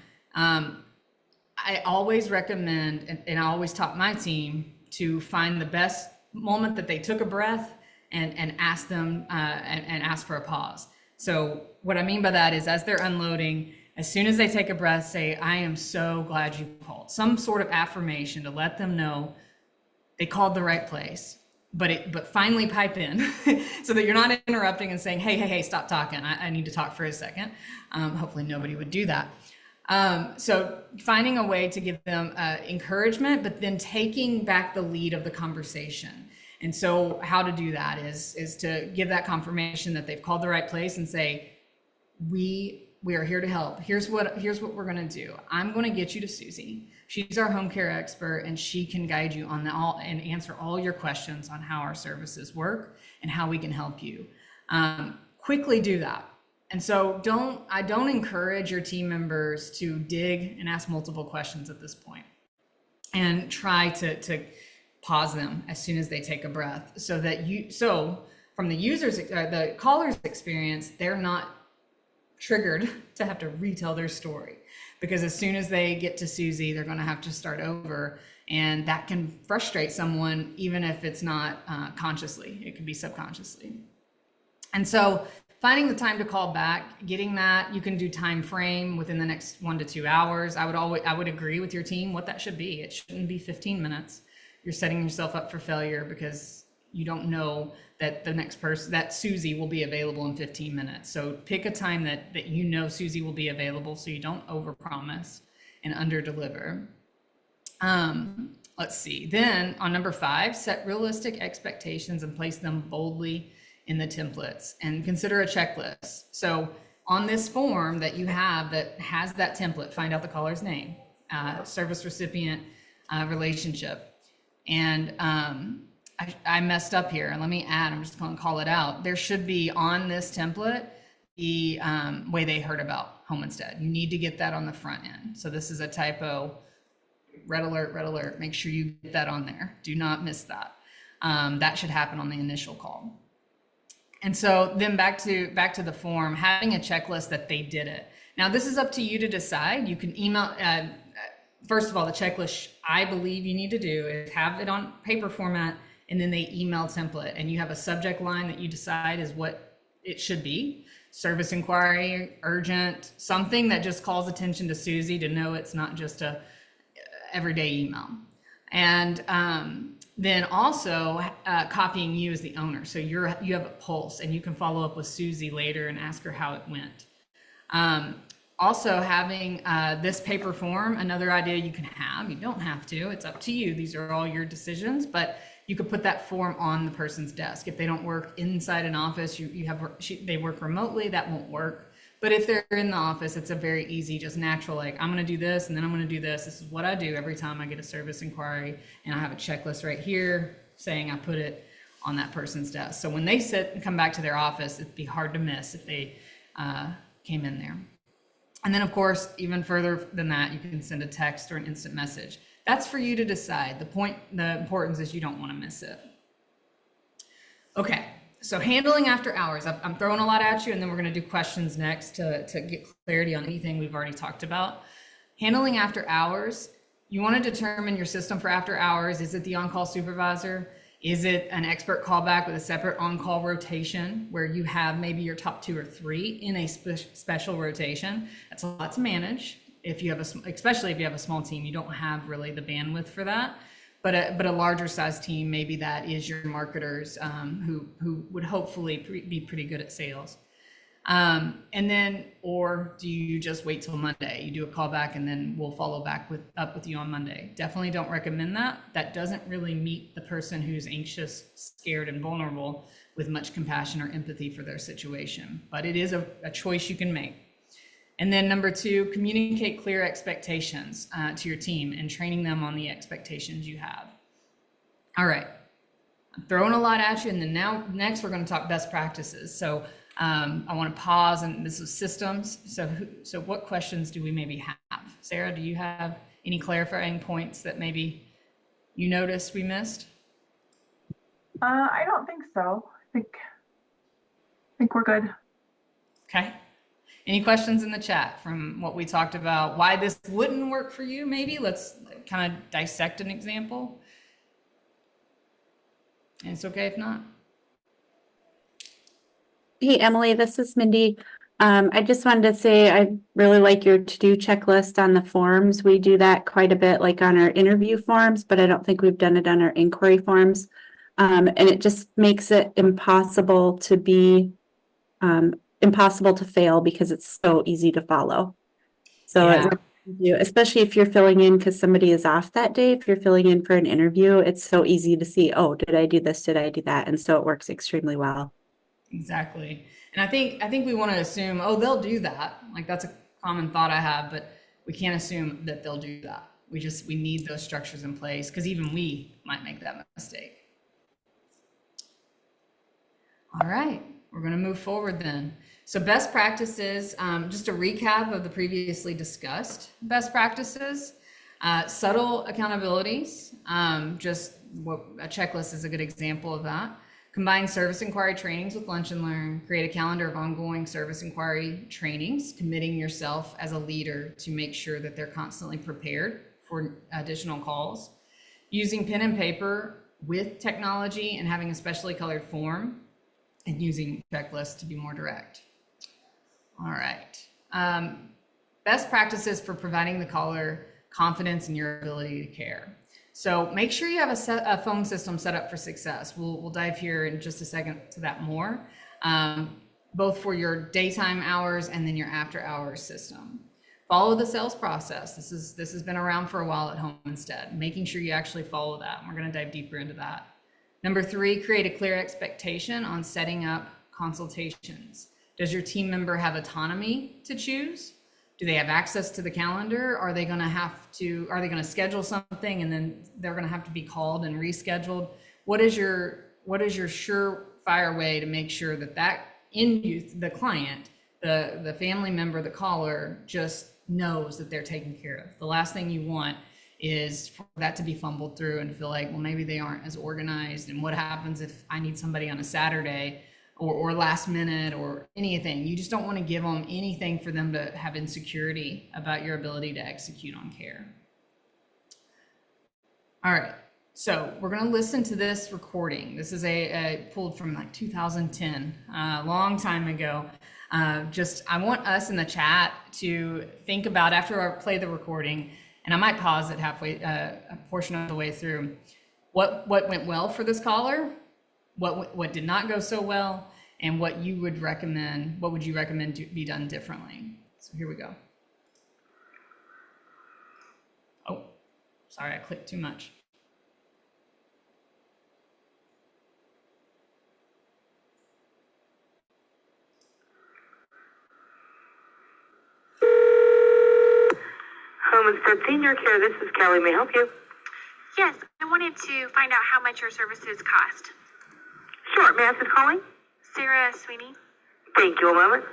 I always recommend, and I always taught my team to find the best moment that they took a breath and ask them and ask for a pause. So what I mean by that is as they're unloading, as soon as they take a breath, say, I am so glad you called. Some sort of affirmation to let them know they called the right place, but finally pipe in so that you're not interrupting and saying, hey, stop talking. I need to talk for a second. Hopefully nobody would do that. So finding a way to give them encouragement, but then taking back the lead of the conversation. And so how to do that is to give that confirmation that they've called the right place and say, we are here to help. Here's what we're going to do. I'm going to get you to Susie. She's our home care expert, and she can guide you on and answer all your questions on how our services work and how we can help you. Quickly do that. And so I don't encourage your team members to dig and ask multiple questions at this point, and try to pause them as soon as they take a breath so that from the caller's experience, they're not triggered to have to retell their story, because as soon as they get to Susie, they're going to have to start over, and that can frustrate someone, even if it's not consciously. It could be subconsciously. And so finding the time to call back, getting that, you can do time frame within the next 1 to 2 hours. I would agree with your team what that should be. It shouldn't be 15 minutes. You're setting yourself up for failure because you don't know that the next person, that Susie, will be available in 15 minutes. So pick a time that you know Susie will be available, so you don't overpromise and underdeliver. Let's see. Then on number 5, set realistic expectations and place them boldly in the templates, and consider a checklist. So on this form that you have that has that template, find out the caller's name, service recipient relationship. And I messed up here, and let me add, I'm just going to call it out. There should be on this template the way they heard about Home Instead. You need to get that on the front end. So this is a typo. Red alert. Make sure you get that on there. Do not miss that. That should happen on the initial call. And so then back to the form, having a checklist that they did it. Now this is up to you to decide. You can email. First of all, the checklist I believe you need to do is have it on paper format, and then the email template, and you have a subject line that you decide is what it should be. Service inquiry, urgent, something that just calls attention to Susie to know it's not just a everyday email. And then also copying you as the owner. So you have a pulse, and you can follow up with Susie later and ask her how it went. Also having this paper form, another idea you can have, you don't have to, it's up to you. These are all your decisions, but you could put that form on the person's desk. If they don't work inside an office, they work remotely, that won't work. But if they're in the office, it's a very easy, just natural, like I'm going to do this, and then I'm going to do this. This is what I do every time I get a service inquiry, and I have a checklist right here saying I put it on that person's desk. So when they sit and come back to their office, it'd be hard to miss if they came in there. And then of course, even further than that, you can send a text or an instant message. That's for you to decide. The importance is you don't want to miss it. Okay, so handling after hours. I'm throwing a lot at you, and then we're going to do questions next to get clarity on anything we've already talked about. Handling after hours, you want to determine your system for after hours. Is it the on-call supervisor? Is it an expert callback with a separate on-call rotation where you have maybe your top 2 or 3 in a special rotation? That's a lot to manage. if you have especially if you have a small team, you don't have really the bandwidth for that. But a larger size team, maybe that is your marketers who would hopefully be pretty good at sales. And then, or do you just wait till Monday? You do a call back and then we'll follow up with you on Monday. Definitely don't recommend that. That doesn't really meet the person who's anxious, scared, and vulnerable with much compassion or empathy for their situation. But it is a choice you can make. And then number 2, communicate clear expectations to your team and training them on the expectations you have. All right, I'm throwing a lot at you, and then next we're going to talk best practices. So I want to pause, and this is systems. So what questions do we maybe have? Sarah, do you have any clarifying points that maybe you noticed we missed? I don't think so. I think we're good. Okay. Any questions in the chat from what we talked about? Why this wouldn't work for you, maybe? Let's kind of dissect an example. And it's okay if not. Hey, Emily, this is Mindy. I just wanted to say I really like your to-do checklist on the forms. We do that quite a bit, like on our interview forms, but I don't think we've done it on our inquiry forms. And it just makes it impossible to fail because it's so easy to follow. So especially if you're filling in because somebody is off that day, if you're filling in for an interview, it's so easy to see, oh, did I do this? Did I do that? And so it works extremely well. Exactly. And I think we want to assume, oh, they'll do that. Like that's a common thought I have, but we can't assume that they'll do that. We need those structures in place because even we might make that mistake. All right, we're going to move forward then. So best practices, just a recap of the previously discussed best practices, subtle accountabilities, just what a checklist is a good example of that. Combine service inquiry trainings with Lunch and Learn, create a calendar of ongoing service inquiry trainings, committing yourself as a leader to make sure that they're constantly prepared for additional calls, using pen and paper with technology and having a specially colored form, and using checklists to be more direct. All right. Best practices for providing the caller confidence in your ability to care. So make sure you have a phone system set up for success. We'll dive here in just a second to that more, both for your daytime hours and then your after hours system. Follow the sales process. This has been around for a while at Home Instead, making sure you actually follow that. And we're going to dive deeper into that. Number 3, create a clear expectation on setting up consultations. Does your team member have autonomy to choose? Do they have access to the calendar? Are they going to schedule something and then they're going to have to be called and rescheduled? What is your surefire way to make sure that the client, the family member, the caller just knows that they're taken care of? The last thing you want is for that to be fumbled through and feel like, well, maybe they aren't as organized. And what happens if I need somebody on a Saturday or last minute or anything? You just don't want to give them anything for them to have insecurity about your ability to execute on care. All right, so we're going to listen to this recording. This is pulled from like 2010, a long time ago. I want us in the chat to think about, after I play the recording, and I might pause it halfway, a portion of the way through, what went well for this caller, what did not go so well, and what would you recommend to be done differently. So here we go. Oh, sorry, I clicked too much. Home Instead Senior Care, this is Kelly. May I help you? Yes, I wanted to find out how much your services cost. Sure. May I ask who's calling? Sarah Sweeney. Thank you. A moment.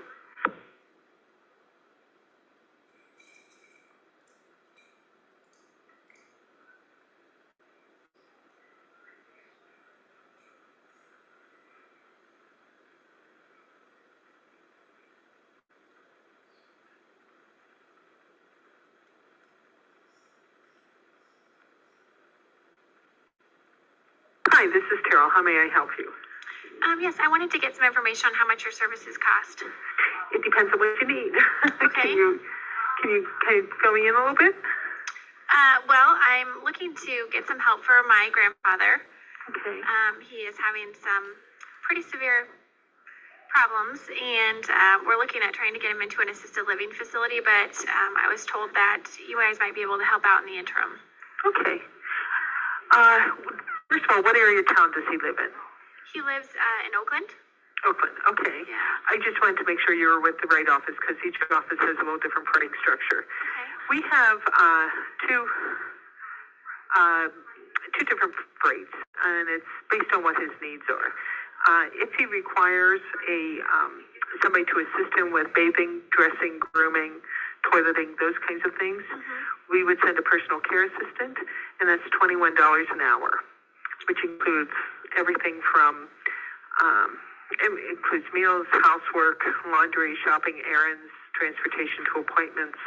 Hi, this is Carol. How may I help you? Yes, I wanted to get some information on how much your services cost. It depends on what you need. Okay. Can Can you fill me in a little bit? Well, I'm looking to get some help for my grandfather. Okay. He is having some pretty severe problems, and we're looking at trying to get him into an assisted living facility, but I was told that you guys might be able to help out in the interim. Okay. First of all, what area of town does he live in? He lives in Oakland. Oakland, okay. Yeah. I just wanted to make sure you were with the right office because each office has a little different pricing structure. Okay. We have two different rates, and it's based on what his needs are. If he requires somebody to assist him with bathing, dressing, grooming, toileting, those kinds of things, we would send a personal care assistant, and that's $21 an hour, which includes everything from it includes meals, housework, laundry, shopping, errands, transportation to appointments,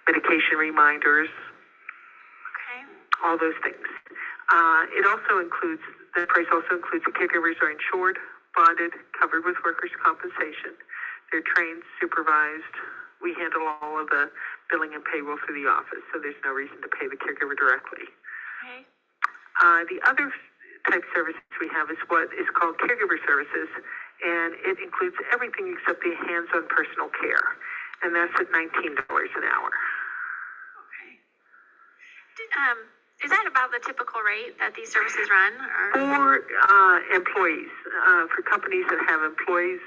medication reminders, Okay. all those things. The price also includes the caregivers are insured, bonded, covered with workers' compensation. They're trained, supervised. We handle all of the billing and payroll through the office, so there's no reason to pay the caregiver directly. Okay. The other type services we have is what is called caregiver services, and it includes everything except the hands-on personal care, and that's at $19 an hour. Okay. Is that about the typical rate that these services run? Or? For employees, for companies that have employees,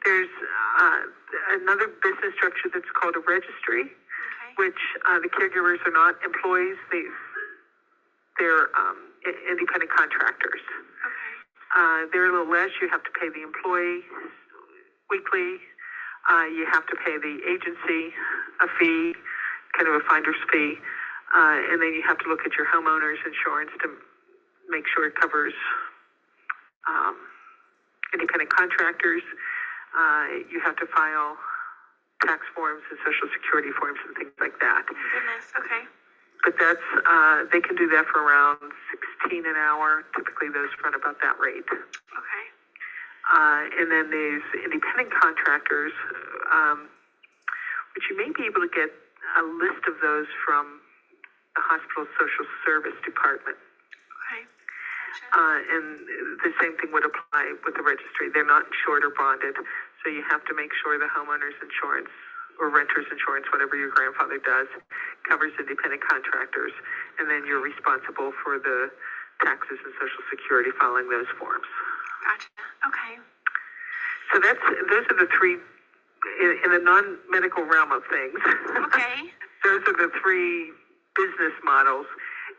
there's another business structure that's called a registry, Okay. which the caregivers are not employees. They're independent contractors. Okay. They're a little less. You have to pay the employee weekly. You have to pay the agency a fee, kind of a finder's fee. And then you have to look at your homeowner's insurance to make sure it covers independent contractors. You have to file tax forms and social security forms and things like that. Oh, goodness. Okay. But that's, they can do that for around $16 an hour. Typically those run about that rate. Okay. And then there's independent contractors, which you may be able to get a list of those from the hospital social service department. Okay. Gotcha. And the same thing would apply with the registry. They're not insured or bonded, so you have to make sure the homeowner's insurance or renter's insurance, whatever your grandfather does, covers independent contractors, and then you're responsible for the taxes and social security filing those forms. Gotcha. Okay. So those are the three, in the non-medical realm of things. Okay. Those are the three business models.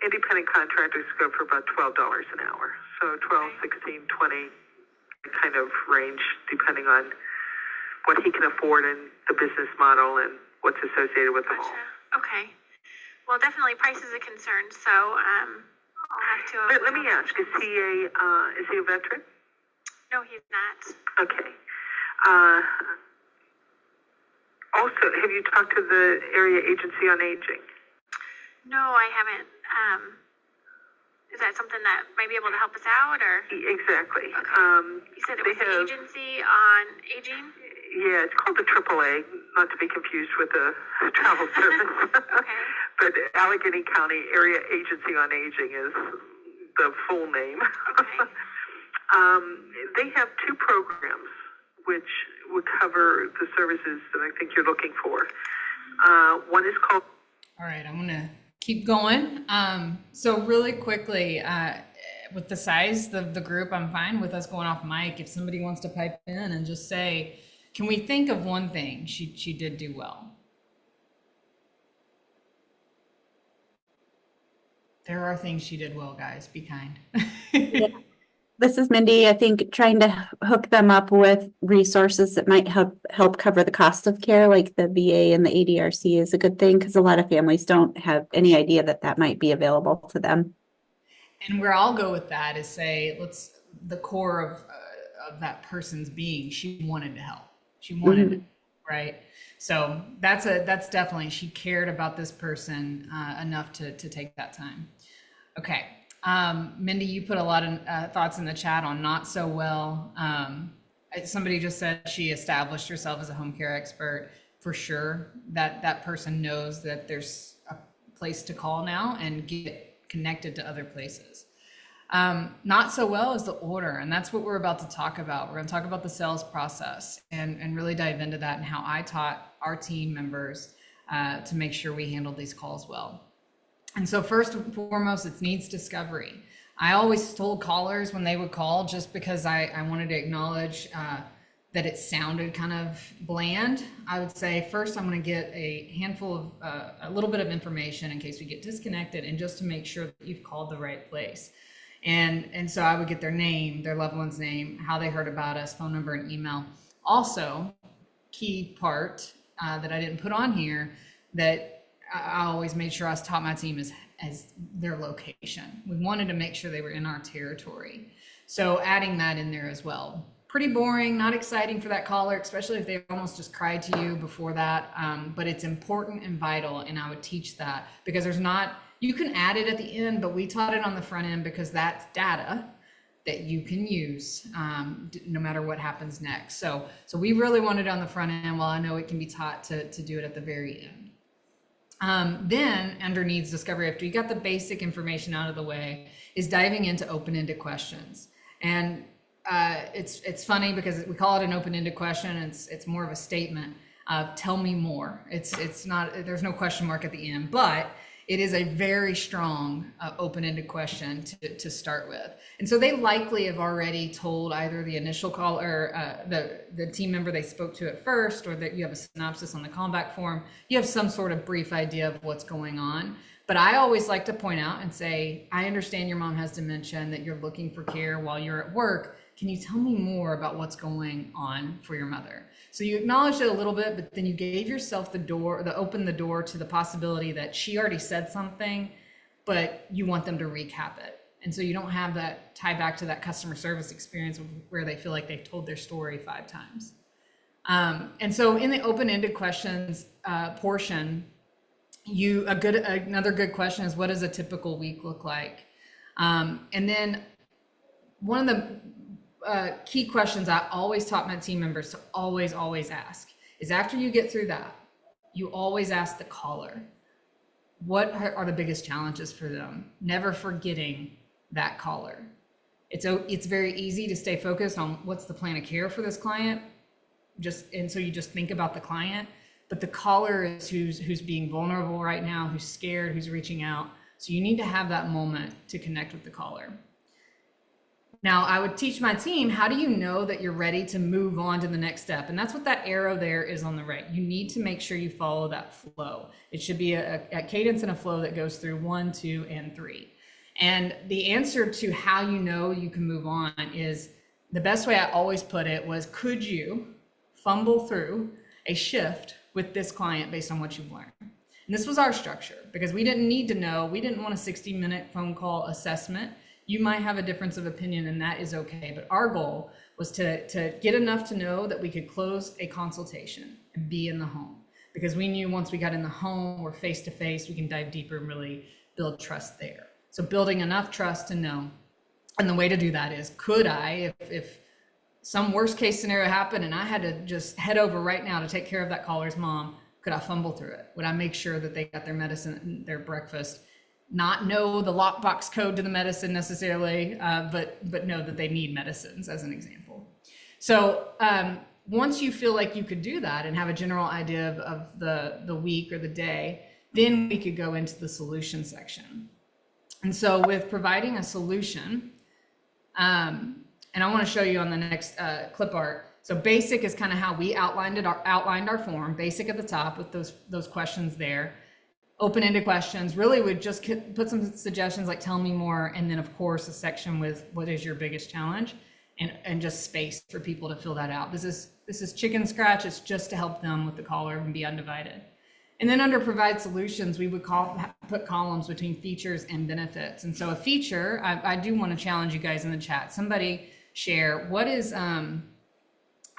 Independent contractors go for about $12 an hour. So 12, 16, 20 kind of range depending on what he can afford in the business model and what's associated with the home. Gotcha. Okay. Well, definitely price is a concern, so I'll have to. Let me ask, is he a veteran? No, he's not. Okay. Also, have you talked to the Area Agency on Aging? No, I haven't. Is that something that might be able to help us out, or? Exactly. Okay. You said it was the Agency on Aging? Yeah, it's called the AAA, not to be confused with the travel service. Okay. But Allegheny County Area Agency on Aging is the full name. Okay. They have two programs which would cover the services that I think you're looking for. One is called... All right, I'm gonna keep going. So really quickly, with the size of the group, I'm fine with us going off mic. If somebody wants to pipe in and just say, can we think of one thing she did do well? There are things she did well, guys. Be kind. Yeah. This is Mindy. I think trying to hook them up with resources that might help cover the cost of care, like the VA and the ADRC, is a good thing because a lot of families don't have any idea that might be available to them. And where I'll go with that is say, the core of that person's being, she wanted to help. She wanted to, right? So that's definitely, she cared about this person enough to take that time. Okay. Mindy, you put a lot of thoughts in the chat on not so well. Somebody just said she established herself as a home care expert. for sure that that person knows that there's a place to call now and get connected to other places. Not so well is the order, and that's what we're about to talk about. We're going to talk about the sales process and really dive into that and how I taught our team members to make sure we handle these calls well. And so first and foremost, it's needs discovery. I always told callers when they would call, just because I wanted to acknowledge that it sounded kind of bland, I would say, first, I'm going to get a handful of a little bit of information in case we get disconnected, and just to make sure that you've called the right place. And so I would get their name, their loved one's name, how they heard about us, phone number, and email. Also, key part that I didn't put on here that I always made sure I taught my team as their location. We wanted to make sure they were in our territory. So adding that in there as well. Pretty boring, not exciting for that caller, especially if they almost just cried to you before that. But it's important and vital, and I would teach that, because there's not, you can add it at the end, but we taught it on the front end because that's data that you can use no matter what happens next. So we really wanted it on the front end, while I know it can be taught to do it at the very end. Then under needs discovery, after you got the basic information out of the way, is diving into open-ended questions. And it's funny because we call it an open-ended question. It's more of a statement of tell me more. It's not, there's no question mark at the end, but it is a very strong open-ended question to start with. And so they likely have already told either the initial call or the team member they spoke to at first, or that you have a synopsis on the callback form. You have some sort of brief idea of what's going on. But I always like to point out and say, I understand your mom has dementia and that you're looking for care while you're at work. Can you tell me more about what's going on for your mother? So you acknowledged it a little bit, but then you gave yourself opened the door to the possibility that she already said something, but you want them to recap it. And so you don't have that tie back to that customer service experience where they feel like they've told their story 5 times. And so in the open-ended questions portion, another good question is, what does a typical week look like? And then one of the key questions I always taught my team members to always ask is, after you get through that, you always ask the caller, what are the biggest challenges for them? Never forgetting that caller. It's very easy to stay focused on what's the plan of care for this client, and so you just think about the client, but the caller is who's being vulnerable right now, who's scared, who's reaching out. So you need to have that moment to connect with the caller. Now, I would teach my team, how do you know that you're ready to move on to the next step? And that's what that arrow there is on the right. You need to make sure you follow that flow. It should be a cadence and a flow that goes through 1, 2, and 3. And the answer to how you know you can move on is, the best way I always put it was, could you fumble through a shift with this client based on what you've learned? And this was our structure, because we didn't need to know. We didn't want a 60-minute phone call assessment. You might have a difference of opinion, and that is okay. But our goal was to get enough to know that we could close a consultation and be in the home, because we knew once we got in the home, we're face to face, we can dive deeper and really build trust there. So building enough trust to know. And the way to do that is, could I, if some worst case scenario happened and I had to just head over right now to take care of that caller's mom, could I fumble through it? Would I make sure that they got their medicine, their breakfast? Not know the lockbox code to the medicine necessarily, but know that they need medicines, as an example. So once you feel like you could do that and have a general idea of the week or the day, then we could go into the solution section. And so with providing a solution, and I want to show you on the next clip art. So basic is kind of how we outlined our form, basic at the top with those questions there. Open-ended questions really would just put some suggestions like, tell me more, and then of course a section with what is your biggest challenge, and just space for people to fill that out. This is chicken scratch. It's just to help them with the caller and be undivided. And then under provide solutions, we would put columns between features and benefits. And so a feature, I do want to challenge you guys in the chat. Somebody share, what is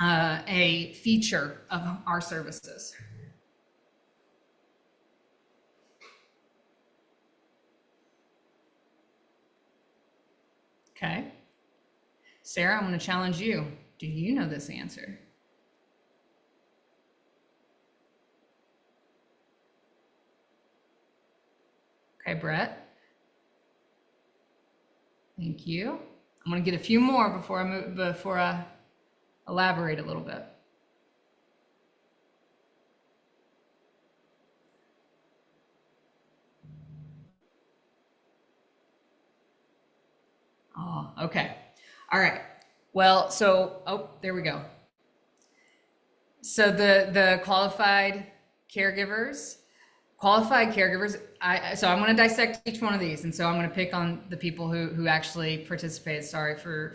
a feature of our services? Okay. Sarah, I'm going to challenge you. Do you know this answer? Okay, Brett. Thank you. I'm going to get a few more before I elaborate a little bit. Oh, okay. All right. Well, so, there we go. So the qualified caregivers, so I'm going to dissect each one of these. And so I'm going to pick on the people who actually participated. Sorry for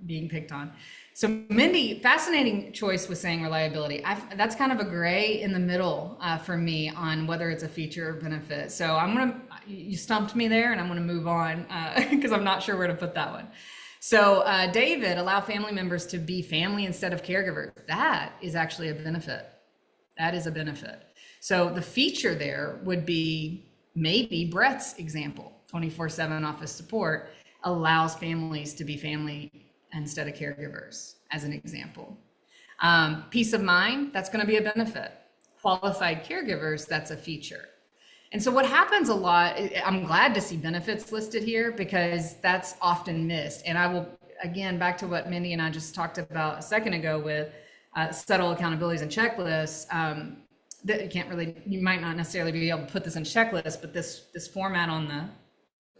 being picked on. So Mindy, fascinating choice with saying reliability. That's kind of a gray in the middle for me on whether it's a feature or benefit. So you stumped me there, and I'm going to move on because I'm not sure where to put that one. So David, allow family members to be family instead of caregivers. That is actually a benefit. That is a benefit. So the feature there would be maybe Brett's example, 24/7 office support allows families to be family instead of caregivers, as an example. Peace of mind, that's going to be a benefit. Qualified caregivers, that's a feature. And so what happens a lot, I'm glad to see benefits listed here because that's often missed. And I will, again, back to what Mindy and I just talked about a second ago with subtle accountabilities and checklists, that you might not necessarily be able to put this in checklists, but this format on the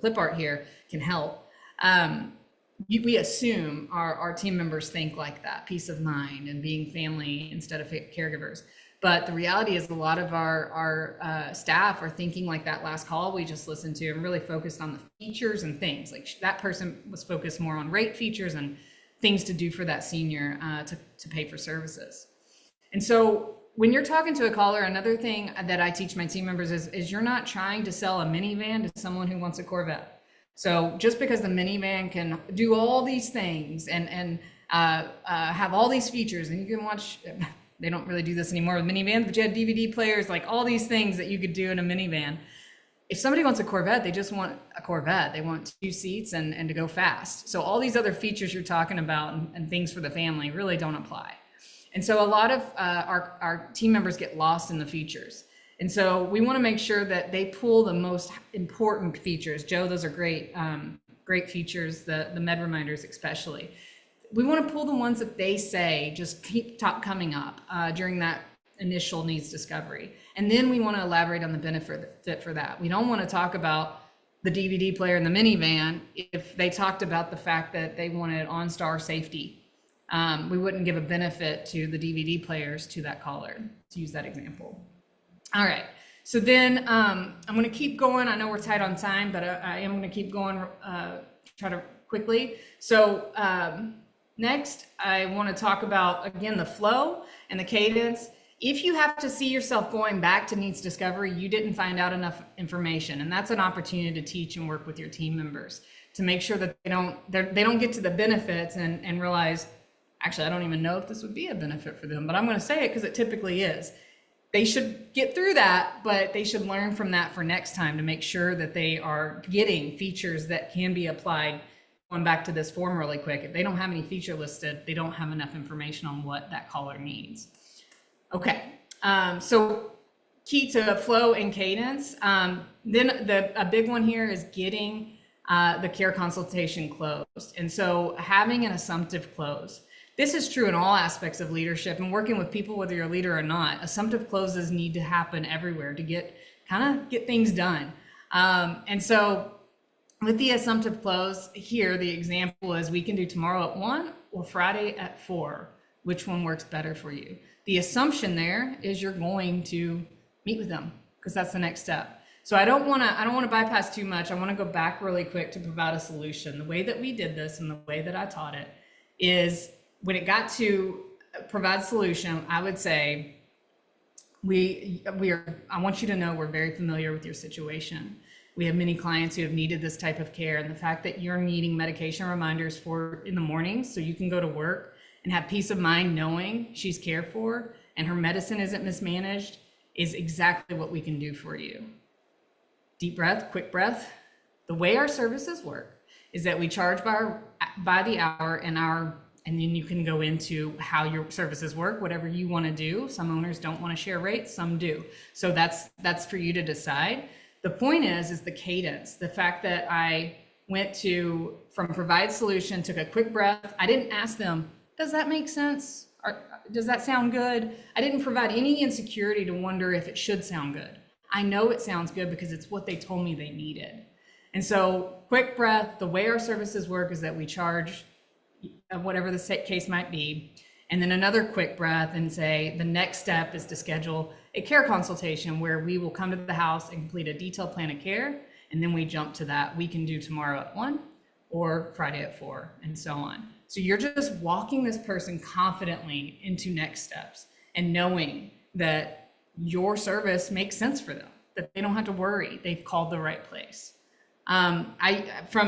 clip art here can help. We assume our team members think like that, peace of mind and being family instead of caregivers. But the reality is a lot of our staff are thinking like that last call we just listened to and really focused on the features and things. Like that person was focused more on rate features and things to do for that senior to pay for services. And so when you're talking to a caller, another thing that I teach my team members is you're not trying to sell a minivan to someone who wants a Corvette. So just because the minivan can do all these things and have all these features, and you can watch, they don't really do this anymore with minivans, but you had DVD players, like all these things that you could do in a minivan. If somebody wants a Corvette, they just want a Corvette. They want 2 seats and to go fast. So all these other features you're talking about and things for the family really don't apply. And so a lot of our team members get lost in the features. And so we want to make sure that they pull the most important features. Joe, those are great, great features, the med reminders especially. We want to pull the ones that they say just keep coming up during that initial needs discovery. And then we want to elaborate on the benefit for that. We don't want to talk about the DVD player in the minivan if they talked about the fact that they wanted OnStar safety. We wouldn't give a benefit to the DVD players to that caller, to use that example. All right, so then I'm going to keep going. I know we're tight on time, but I am going to keep going, try to quickly. So next, I want to talk about, again, the flow and the cadence. If you have to see yourself going back to needs discovery, you didn't find out enough information, and that's an opportunity to teach and work with your team members to make sure that they don't get to the benefits and realize, actually, I don't even know if this would be a benefit for them, but I'm going to say it because it typically is. They should get through that, but they should learn from that for next time to make sure that they are getting features that can be applied. Going back to this form really quick, if they don't have any feature listed, they don't have enough information on what that caller needs. Okay, so key to flow and cadence. Then a big one here is getting the care consultation closed. And so having an assumptive close. This is true in all aspects of leadership and working with people, whether you're a leader or not. Assumptive closes need to happen everywhere to get things done. And so with the assumptive close here, the example is we can do tomorrow at 1 or Friday at 4. Which one works better for you? The assumption there is you're going to meet with them because that's the next step. So I don't want to bypass too much. I want to go back really quick to provide a solution. The way that we did this and the way that I taught it is when it got to provide solution, I would say I want you to know we're very familiar with your situation. We have many clients who have needed this type of care, and the fact that you're needing medication reminders in the morning so you can go to work and have peace of mind knowing she's cared for and her medicine isn't mismanaged is exactly what we can do for you. Deep breath, quick breath. The way our services work is that we charge by the hour and then you can go into how your services work, whatever you want to do. Some owners don't want to share rates, some do. So that's for you to decide. The point is the cadence, the fact that I went from provide solution, took a quick breath. I didn't ask them, does that make sense? Or does that sound good? I didn't provide any insecurity to wonder if it should sound good. I know it sounds good because it's what they told me they needed. And so quick breath, the way our services work is that we charge whatever the case might be. And then another quick breath and say, the next step is to schedule a care consultation where we will come to the house and complete a detailed plan of care. And then we jump to that. We can do tomorrow at 1 or Friday at 4 and so on. So you're just walking this person confidently into next steps and knowing that your service makes sense for them, that they don't have to worry. They've called the right place. From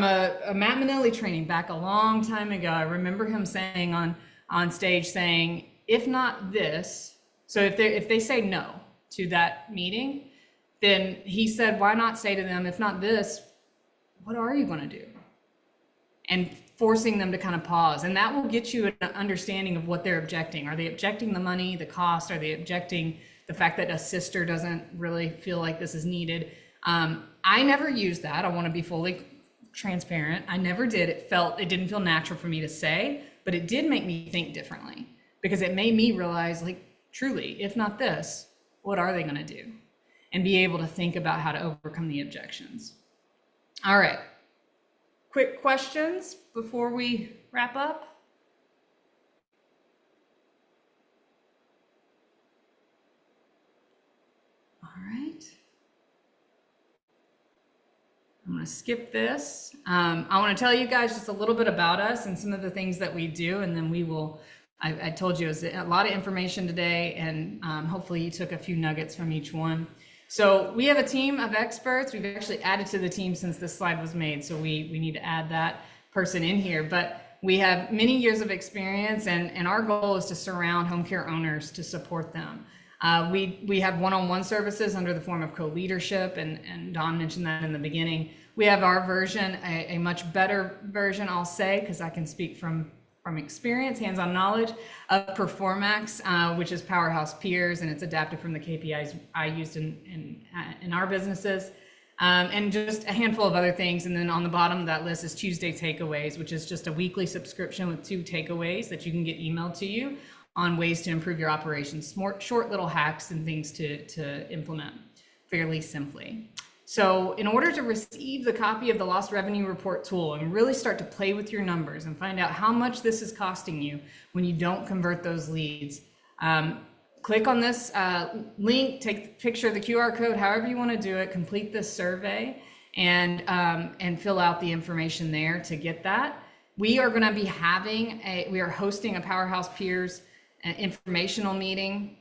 a Matt Manelli training back a long time ago, I remember him saying on stage saying, if not this, so if they say no to that meeting, then he said, why not say to them, if not this, what are you going to do? And forcing them to kind of pause. And that will get you an understanding of what they're objecting. Are they objecting the money, the cost? Are they objecting the fact that a sister doesn't really feel like this is needed? I never used that. I want to be fully transparent. I never did. It didn't feel natural for me to say, but it did make me think differently because it made me realize, like, truly, if not this, what are they going to do? And be able to think about how to overcome the objections. All right. Quick questions before we wrap up. All right. I'm going to skip this. I want to tell you guys just a little bit about us and some of the things that we do, and then we will, I told you it was a lot of information today, and hopefully you took a few nuggets from each one. So we have a team of experts. We've actually added to the team since this slide was made, so we need to add that person in here. But we have many years of experience, and our goal is to surround home care owners to support them. We have one-on-one services under the form of co-leadership, and Dawn mentioned that in the beginning. We have our version, a much better version, I'll say, because I can speak from experience, hands-on knowledge, of Performax, which is Powerhouse Peers, and it's adapted from the KPIs I used in our businesses, and just a handful of other things. And then on the bottom of that list is Tuesday Takeaways, which is just a weekly subscription with 2 takeaways that you can get emailed to you on ways to improve your operations, short little hacks and things to implement fairly simply. So in order to receive the copy of the Lost Revenue Report tool and really start to play with your numbers and find out how much this is costing you when you don't convert those leads, click on this link, take the picture of the QR code, however you want to do it, complete this survey, and fill out the information there to get that. We are going to be we are hosting a Powerhouse Peers informational meeting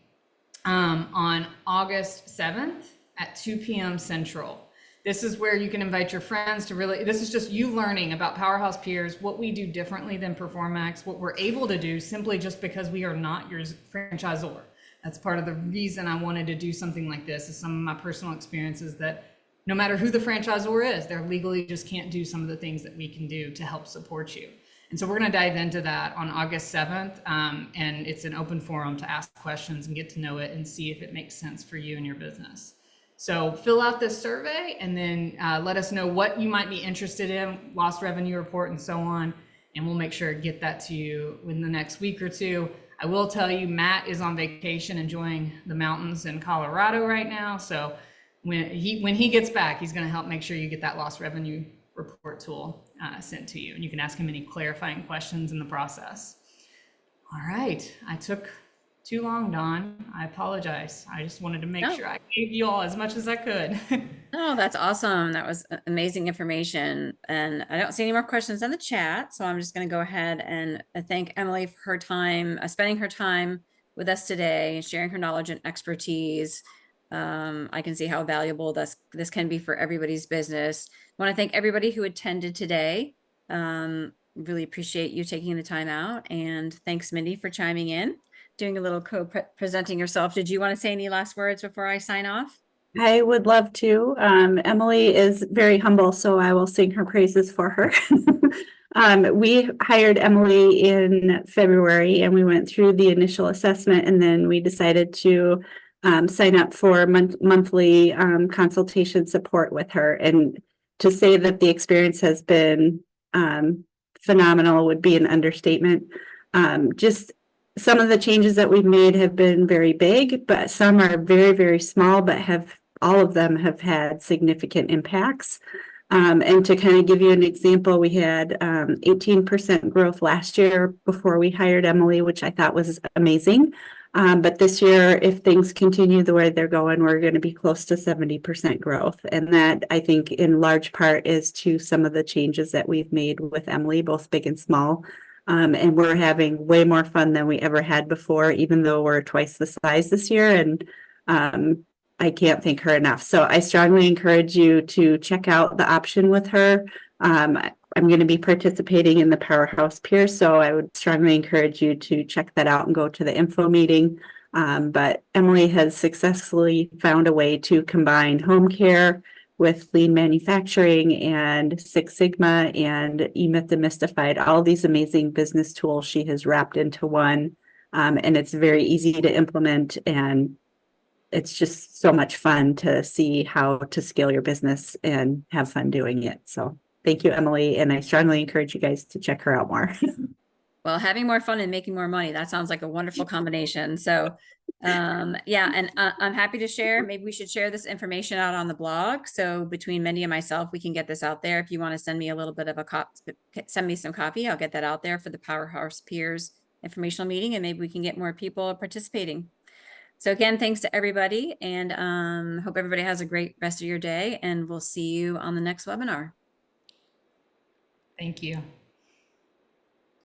on August 7th at 2 p.m. Central. This is where you can invite your friends to this is just you learning about Powerhouse Peers, what we do differently than Performax, what we're able to do simply just because we are not your franchisor. That's part of the reason I wanted to do something like this, is some of my personal experiences that no matter who the franchisor is, they legally just can't do some of the things that we can do to help support you. And so we're going to dive into that on August 7th, and it's an open forum to ask questions and get to know it and see if it makes sense for you and your business. So fill out this survey and then let us know what you might be interested in, Lost Revenue Report and so on, and we'll make sure to get that to you in the next week or two. I will tell you, Matt is on vacation enjoying the mountains in Colorado right now. So when he gets back, he's going to help make sure you get that Lost Revenue Report tool sent to you, and you can ask him any clarifying questions in the process. All right, I took too long, Dawn. I apologize. I just wanted to make sure I gave you all as much as I could. Oh, that's awesome. That was amazing information. And I don't see any more questions in the chat, so I'm just going to go ahead and thank Emily for her time, spending her time with us today, sharing her knowledge and expertise. I can see how valuable this can be for everybody's business. I want to thank everybody who attended today. Really appreciate you taking the time out, and thanks, Mindy, for chiming in, doing a little presenting yourself. Did you want to say any last words before I sign off? I would love to. Emily is very humble, so I will sing her praises for her. We hired Emily in February, and we went through the initial assessment, and then we decided to sign up for monthly consultation support with her. And to say that the experience has been phenomenal would be an understatement. Just some of the changes that we've made have been very big, but some are very, very small, but all of them have had significant impacts. And to kind of give you an example, we had 18% growth last year before we hired Emily, which I thought was amazing. But this year, if things continue the way they're going, we're going to be close to 70% growth. And that, I think, in large part is to some of the changes that we've made with Emily, both big and small. And we're having way more fun than we ever had before, even though we're twice the size this year. And I can't thank her enough. So I strongly encourage you to check out the option with her. I'm going to be participating in the Powerhouse Peer, so I would strongly encourage you to check that out and go to the info meeting. But Emily has successfully found a way to combine home care with lean manufacturing and Six Sigma and eMyth Demystified, all these amazing business tools she has wrapped into one. And it's very easy to implement, and it's just so much fun to see how to scale your business and have fun doing it. So thank you, Emily. And I strongly encourage you guys to check her out more. Well, having more fun and making more money, that sounds like a wonderful combination. So yeah, and I'm happy to share. Maybe we should share this information out on the blog. So between Mindy and myself, we can get this out there. If you want to send me a little bit of send me some copy, I'll get that out there for the Powerhouse Peers informational meeting, and maybe we can get more people participating. So again, thanks to everybody, and hope everybody has a great rest of your day, and we'll see you on the next webinar. Thank you.